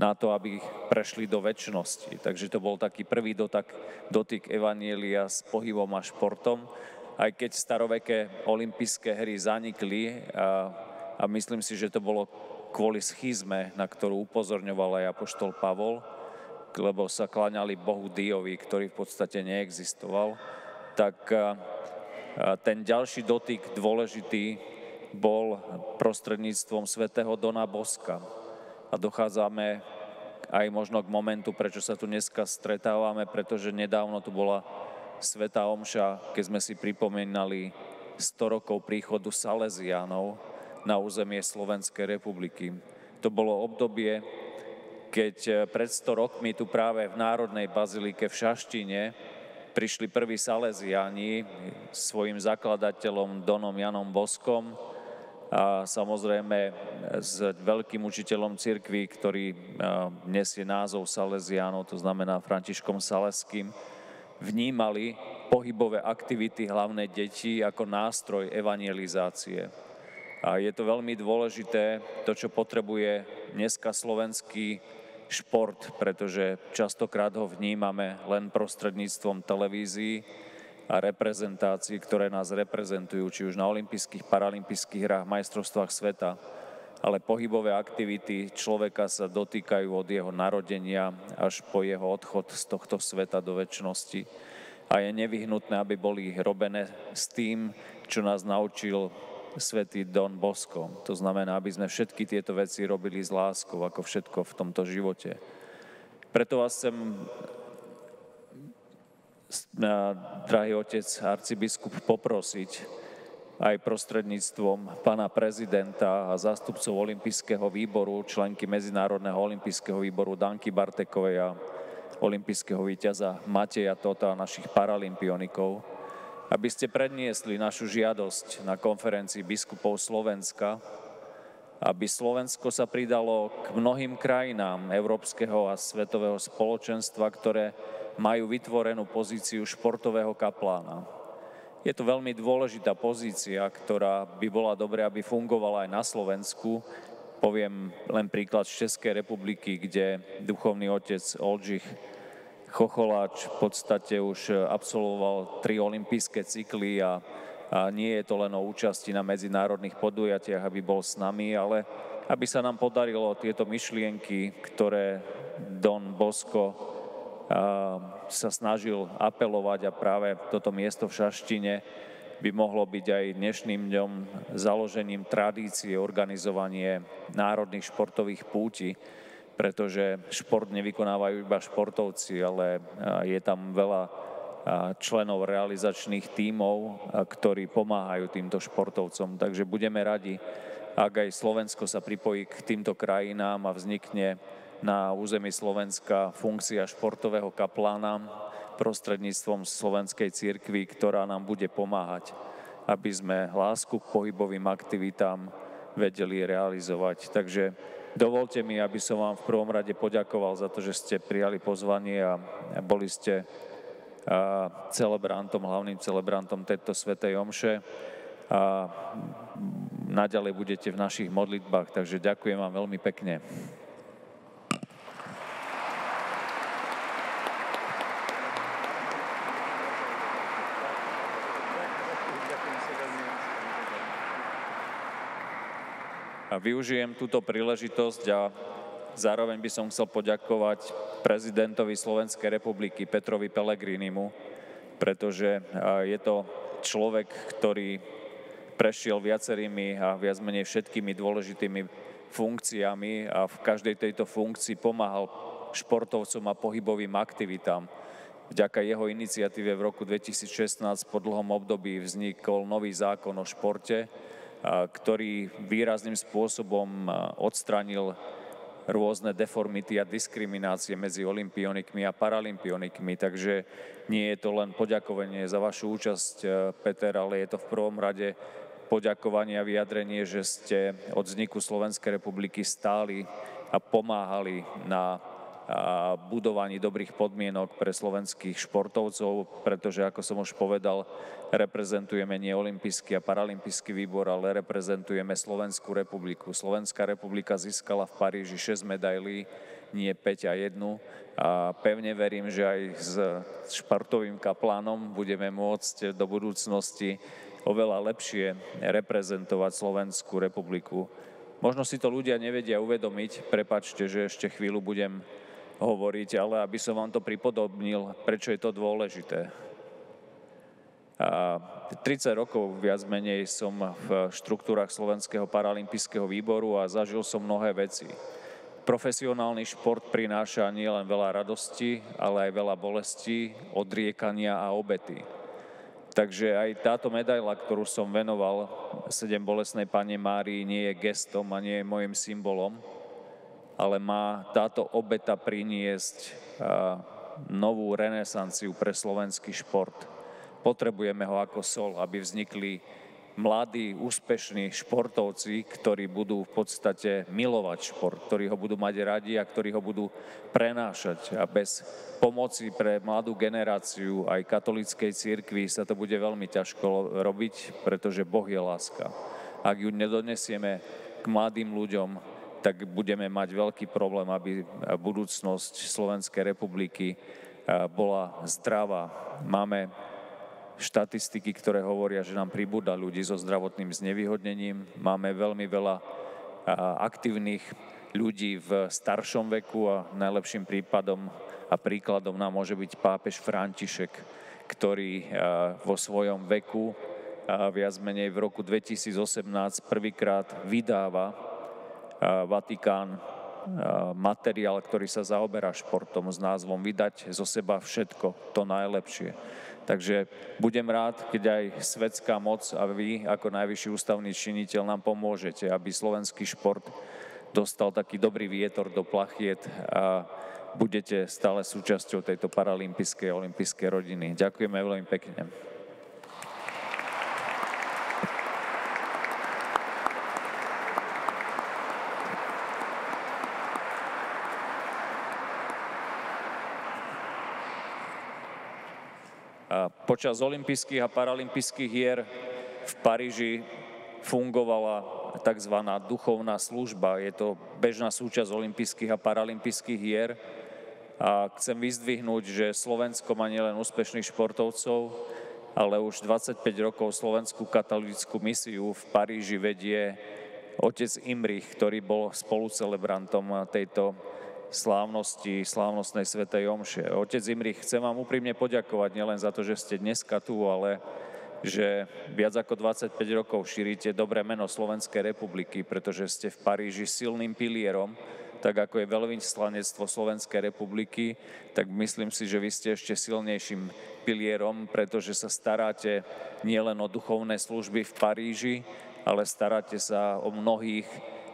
na to, aby prešli do večnosti. Takže to bol taký prvý dotyk Evanjelia s pohybom a športom. Aj keď staroveké olympijské hry zanikli a myslím si, že to bolo kvôli schizme, na ktorú upozorňoval aj apoštol Pavol, lebo sa kláňali Bohu Diovi, ktorý v podstate neexistoval, tak ten ďalší dotyk dôležitý bol prostredníctvom svätého Dona Boska. A dochádzame aj možno k momentu, prečo sa tu dneska stretávame, pretože nedávno tu bola svätá omša, keď sme si pripomínali 100 rokov príchodu Salesiánov na územie Slovenskej republiky. To bolo obdobie, keď pred 100 rokmi tu práve v Národnej bazilike v Šaštíne prišli prví Salesiáni svojim zakladateľom Donom Janom Boskom a samozrejme s veľkým učiteľom cirkvi, ktorý nesie názov Salesiánov, to znamená Františkom Saleským, vnímali pohybové aktivity hlavné detí ako nástroj evangelizácie. A je to veľmi dôležité, to, čo potrebuje dneska slovenský šport, pretože častokrát ho vnímame len prostredníctvom televízií a reprezentácií, ktoré nás reprezentujú, či už na olympijských, paralympijských hrách, majstrovstvách sveta. Ale pohybové aktivity človeka sa dotýkajú od jeho narodenia až po jeho odchod z tohto sveta do večnosti. A je nevyhnutné, aby boli robené s tým, čo nás naučil svätý Don Bosco. To znamená, aby sme všetky tieto veci robili s láskou, ako všetko v tomto živote. Preto vás chcem, drahý otec arcibiskup, poprosiť aj prostredníctvom pána prezidenta a zástupcov olympijského výboru, členky Medzinárodného olympijského výboru Danky Bartekovej a olympijského víťaza Mateja Tota a našich paralympionikov, aby ste predniesli našu žiadosť na konferencii biskupov Slovenska, aby Slovensko sa pridalo k mnohým krajinám európskeho a svetového spoločenstva, ktoré majú vytvorenú pozíciu športového kaplána. Je to veľmi dôležitá pozícia, ktorá by bola dobré, aby fungovala aj na Slovensku. Poviem len príklad z Českej republiky, kde duchovný otec Oldřich Chocholáč v podstate už absolvoval 3 olympijské cykly a nie je to len o účasti na medzinárodných podujatiach, aby bol s nami, ale aby sa nám podarilo tieto myšlienky, ktoré Don Bosco sa snažil apelovať, a práve toto miesto v Šaštine by mohlo byť aj dnešným dňom založením tradície, organizovanie národných športových púti, pretože šport nevykonávajú iba športovci, ale je tam veľa členov realizačných tímov, ktorí pomáhajú týmto športovcom. Takže budeme radi, ak aj Slovensko sa pripojí k týmto krajinám a vznikne na území Slovenska funkcia športového kaplána prostredníctvom slovenskej cirkvi, ktorá nám bude pomáhať, aby sme lásku k pohybovým aktivitám vedeli realizovať. Takže dovolte mi, aby som vám v prvom rade poďakoval za to, že ste prijali pozvanie a boli ste hlavným celebrantom tejto svätej omše a naďalej budete v našich modlitbách, takže ďakujem vám veľmi pekne. A využijem túto príležitosť a zároveň by som chcel poďakovať prezidentovi Slovenskej republiky Petrovi Pellegrinimu, pretože je to človek, ktorý prešiel viacerými a viac menej všetkými dôležitými funkciami a v každej tejto funkcii pomáhal športovcom a pohybovým aktivitám. Vďaka jeho iniciatíve v roku 2016 po dlhom období vznikol nový zákon o športe, ktorý výrazným spôsobom odstranil rôzne deformity a diskriminácie medzi olympionikmi a paralympionikmi. Takže nie je to len poďakovanie za vašu účasť, Peter, ale je to v prvom rade poďakovanie a vyjadrenie, že ste od vzniku Slovenskej republiky stáli a pomáhali na budovaní dobrých podmienok pre slovenských športovcov, pretože, ako som už povedal, reprezentujeme nie olympijský a paralympijský výbor, ale reprezentujeme Slovenskú republiku. Slovenská republika získala v Paríži 6 medailí, nie 5 a 1. A pevne verím, že aj s športovým kaplánom budeme môcť do budúcnosti oveľa lepšie reprezentovať Slovenskú republiku. Možno si to ľudia nevedia uvedomiť, prepáčte, že ešte chvíľu budem hovoriť, ale aby som vám to pripodobnil, prečo je to dôležité. 30 rokov viac menej som v štruktúrach Slovenského paralympijského výboru a zažil som mnohé veci. Profesionálny šport prináša nielen veľa radosti, ale aj veľa bolestí, odriekania a obety. Takže aj táto medaila, ktorú som venoval 7 bolestnej Panne Márii, nie je gestom a nie je môjim symbolom, ale má táto obeta priniesť novú renesanciu pre slovenský šport. Potrebujeme ho ako sol, aby vznikli mladí, úspešní športovci, ktorí budú v podstate milovať šport, ktorí ho budú mať radi a ktorí ho budú prenášať. A bez pomoci pre mladú generáciu aj katolíckej cirkvi sa to bude veľmi ťažko robiť, pretože Boh je láska. Ak ju nedonesieme k mladým ľuďom, tak budeme mať veľký problém, aby budúcnosť Slovenskej republiky bola zdravá. Máme štatistiky, ktoré hovoria, že nám pribúda ľudí so zdravotným znevýhodnením. Máme veľmi veľa aktívnych ľudí v staršom veku a najlepším prípadom a príkladom nám môže byť pápež František, ktorý vo svojom veku viac menej v roku 2018 prvýkrát vydáva Vatikán materiál, ktorý sa zaoberá športom s názvom Vydať zo seba všetko, to najlepšie. Takže budem rád, keď aj svetská moc a vy ako najvyšší ústavný činiteľ nám pomôžete, aby slovenský šport dostal taký dobrý vietor do plachiet a budete stále súčasťou tejto paralympijskej a olympijskej rodiny. Ďakujeme veľmi pekne. Počas olympijských a paralympijských hier v Paríži fungovala tzv. Duchovná služba. Je to bežná súčasť olympijských a paralympijských hier. A chcem vyzdvihnúť, že Slovensko má nielen úspešných športovcov, ale už 25 rokov slovenskú katolícku misiu v Paríži vedie otec Imrich, ktorý bol spolucelebrantom tejto slávnostnej svätej omše. Otec Imrich, chcem vám úprimne poďakovať nielen za to, že ste dneska tu, ale že viac ako 25 rokov šírite dobré meno Slovenskej republiky, pretože ste v Paríži silným pilierom, tak ako je veľvyslanectvo Slovenskej republiky, tak myslím si, že vy ste ešte silnejším pilierom, pretože sa staráte nielen o duchovné služby v Paríži, ale staráte sa o mnohých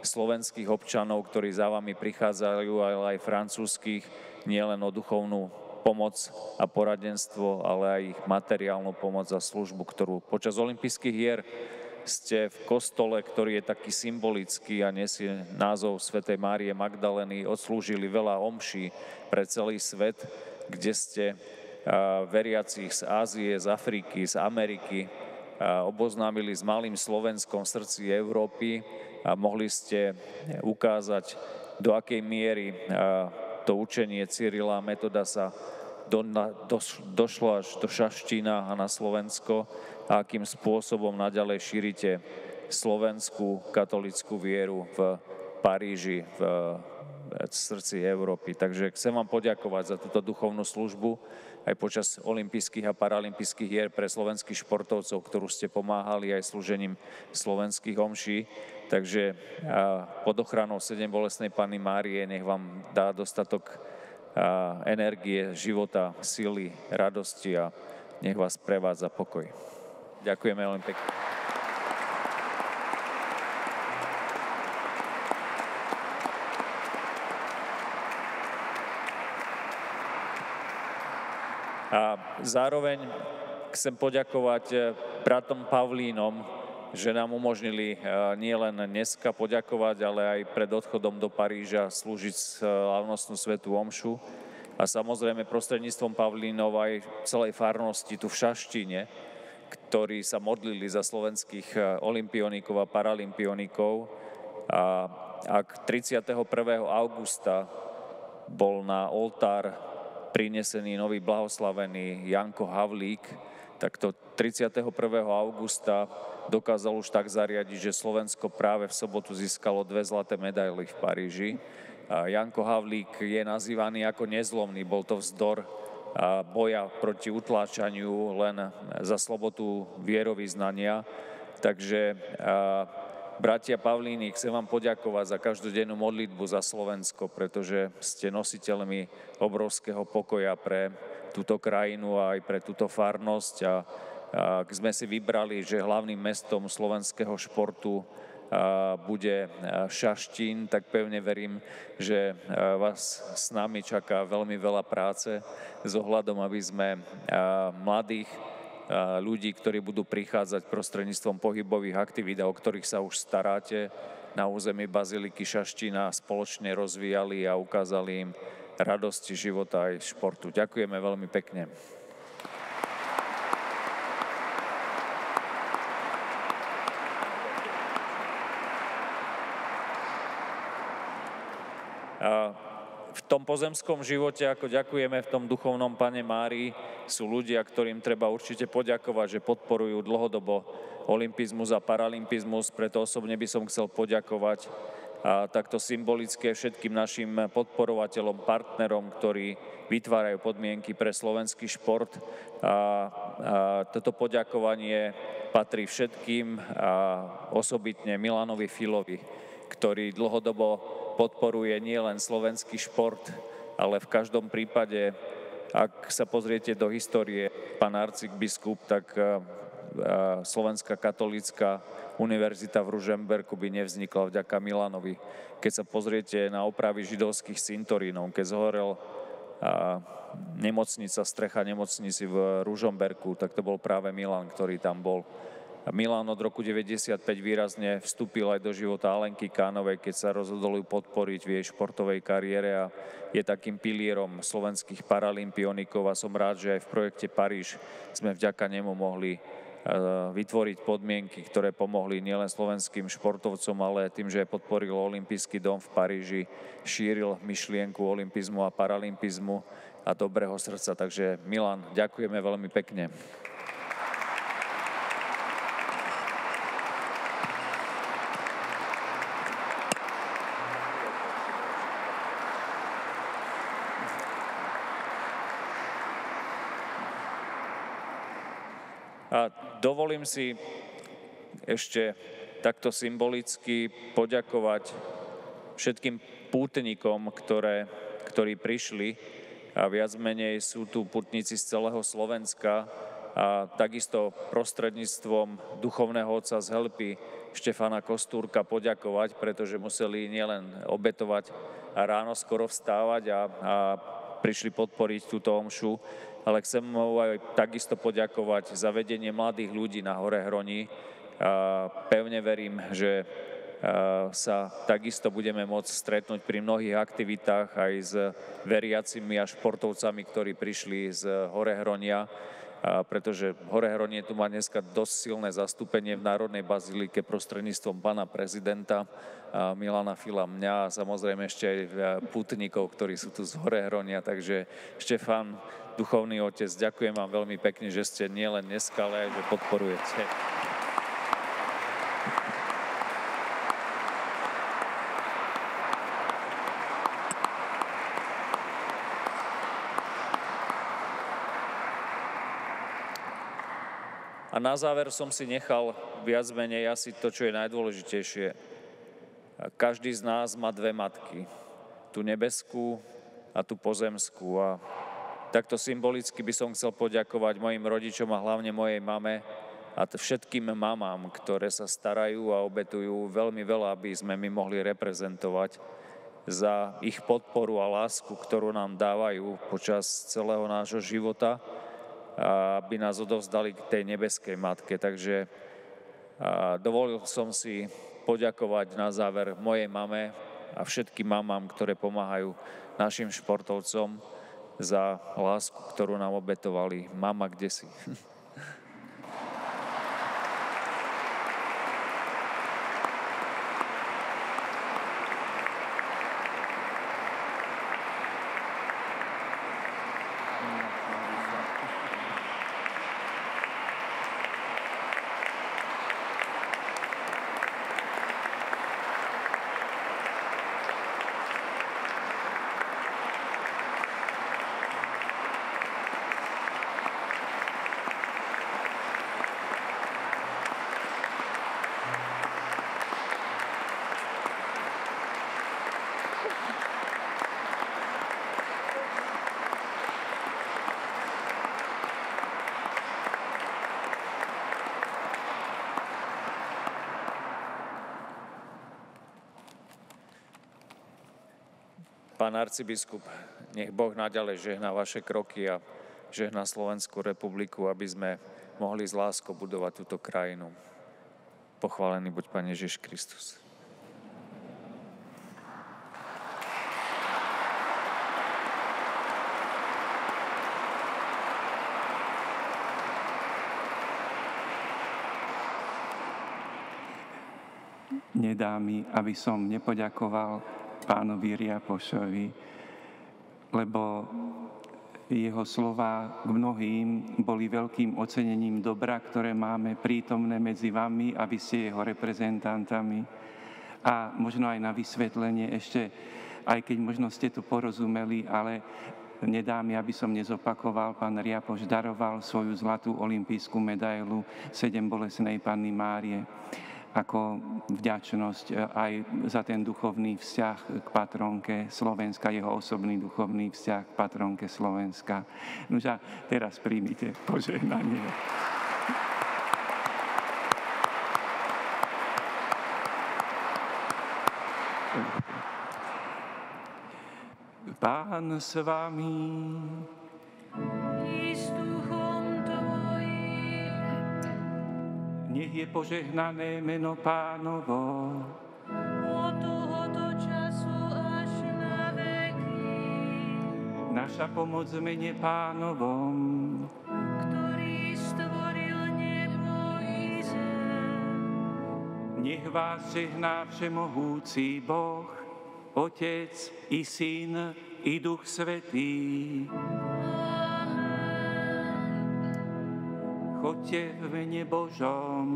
slovenských občanov, ktorí za vami prichádzajú, ale aj francúzskych, nielen o duchovnú pomoc a poradenstvo, ale aj ich materiálnu pomoc a službu, ktorú počas olympijských hier ste v kostole, ktorý je taký symbolický a nesie názov svätej Márie Magdalény, odslúžili veľa omší pre celý svet, kde ste veriacich z Ázie, z Afriky, z Ameriky oboznámili s malým Slovenskom v srdci Európy a mohli ste ukázať, do akej miery to učenie Cyrila a Metoda sa došlo až do Šaštína a na Slovensko a akým spôsobom naďalej šírite slovenskú katolícku vieru v Paríži, v srdci Európy. Takže chcem vám poďakovať za túto duchovnú službu aj počas olympijských a paralympijských hier pre slovenských športovcov, ktorú ste pomáhali aj slúžením slovenských omší. Takže pod ochranou Sedembolestnej Panny Márie nech vám dá dostatok energie, života, sily, radosti a nech vás prevádza pokoj. Ďakujeme veľmi pekne. A zároveň chcem poďakovať bratom Pavlínom, že nám umožnili nielen dneska poďakovať, ale aj pred odchodom do Paríža slúžiť slávnostnú svätú omšu. A samozrejme prostredníctvom Pavlínov aj celej farnosti tu v Šaštíne, ktorí sa modlili za slovenských olympionikov a paralympionikov. A ak 31. augusta bol na oltár prinesený nový blahoslavený Janko Havlík, tak to 31. augusta dokázal už tak zariadiť, že Slovensko práve v sobotu získalo 2 zlaté medaily v Paríži. Janko Havlík je nazývaný ako nezlomný, bol to vzdor boja proti utláčaniu len za slobodu vierovyznania. Takže bratia Pavlíni, chcem vám poďakovať za každodennú modlitbu za Slovensko, pretože ste nositeľmi obrovského pokoja pre túto krajinu a aj pre túto farnosť. A ak sme si vybrali, že hlavným mestom slovenského športu bude Šaštín, tak pevne verím, že vás s nami čaká veľmi veľa práce s ohľadom, aby sme mladých ľudí, ktorí budú prichádzať prostredníctvom pohybových aktivít, o ktorých sa už staráte na území Baziliky Šaštína, spoločne rozvíjali a ukázali im radosti života aj športu. Ďakujeme veľmi pekne. V tom pozemskom živote, ako ďakujeme v tom duchovnom Pane Márii, sú ľudia, ktorým treba určite poďakovať, že podporujú dlhodobo olympizmus a paralympizmus, preto osobne by som chcel poďakovať a takto symbolické všetkým našim podporovateľom, partnerom, ktorí vytvárajú podmienky pre slovenský šport. A toto poďakovanie patrí všetkým a osobitne Milanovi Filovi, ktorý dlhodobo podporuje nielen slovenský šport, ale v každom prípade, ak sa pozriete do histórie, pán arcibiskup, tak Slovenská katolícka univerzita v Ružomberku by nevznikla vďaka Milanovi. Keď sa pozriete na opravy židovských cintorínov, keď zhorel nemocnica, strecha nemocnici v Ružomberku, tak to bol práve Milan, ktorý tam bol. Milan od roku 1995 výrazne vstúpil aj do života Alenky Kánovej, keď sa rozhodol ju podporiť v jej športovej kariére a je takým pilierom slovenských paralympionikov a som rád, že aj v projekte Paríž sme vďaka nemu mohli vytvoriť podmienky, ktoré pomohli nielen slovenským športovcom, ale tým, že podporil Olympijský dom v Paríži, šíril myšlienku olympizmu a paralympizmu a dobrého srdca. Takže Milan, ďakujeme veľmi pekne. A dovolím si ešte takto symbolicky poďakovať všetkým pútnikom, ktorí prišli a viac menej sú tu pútnici z celého Slovenska a takisto prostredníctvom duchovného otca z Helpy Štefana Kostúrka poďakovať, pretože museli nielen obetovať a ráno skoro vstávať a prišli podporiť túto omšu, ale chcem mu aj takisto poďakovať za vedenie mladých ľudí na Hore Hroni. Pevne verím, že sa takisto budeme môcť stretnúť pri mnohých aktivitách aj s veriacimi a športovcami, ktorí prišli z Hore Hronia, pretože Hore Hronie tu má dneska dosť silné zastúpenie v Národnej bazilike prostredníctvom pána prezidenta Milana Fila, mňa a samozrejme ešte aj pútnikov, ktorí sú tu z Hore Hronia. Takže Štefan, duchovný otec, ďakujem vám veľmi pekne, že ste nielen dneska, ale aj že podporujete. A na záver som si nechal viac menej asi to, čo je najdôležitejšie. Každý z nás má dve matky. Tú nebeskú a tú pozemskú. A takto symbolicky by som chcel poďakovať mojim rodičom a hlavne mojej mame a všetkým mamám, ktoré sa starajú a obetujú veľmi veľa, aby sme my mohli reprezentovať, za ich podporu a lásku, ktorú nám dávajú počas celého nášho života, aby nás odovzdali k tej nebeskej matke. Takže dovolil som si poďakovať na záver mojej mame a všetkým mamám, ktoré pomáhajú našim športovcom, za lásku, ktorú nám obetovali. Mama, kde si? Pán arcibiskup, nech Boh naďalej žehná vaše kroky a žehná Slovenskú republiku, aby sme mohli s láskou budovať túto krajinu. Pochválený buď Pán Ježiš Kristus. Nedá mi, aby som nepoďakoval pánovi Riapošovi, lebo jeho slová k mnohým boli veľkým ocenením dobra, ktoré máme prítomné medzi vami, a vy ste jeho reprezentantami. A možno aj na vysvetlenie ešte, aj keď možno ste to porozumeli, ale nedá mi, aby som nezopakoval, pán Riapoš daroval svoju zlatú olympijskú medailu 7 bolestnej Panny Márie ako vďačnosť aj za ten duchovný vzťah k patronke Slovenska, jeho osobný duchovný vzťah k patronke Slovenska. Nože a teraz príjmite požehnanie. Pán s vami. Nech je požehnané meno Pánovo. Od tohoto času až na veky. Naša pomoc v mene Pánovom. Ktorý stvoril nebo i zem. Nech vás žehná všemohúci Boh, Otec i Syn i Duch Svätý. Choďte v mene Božom.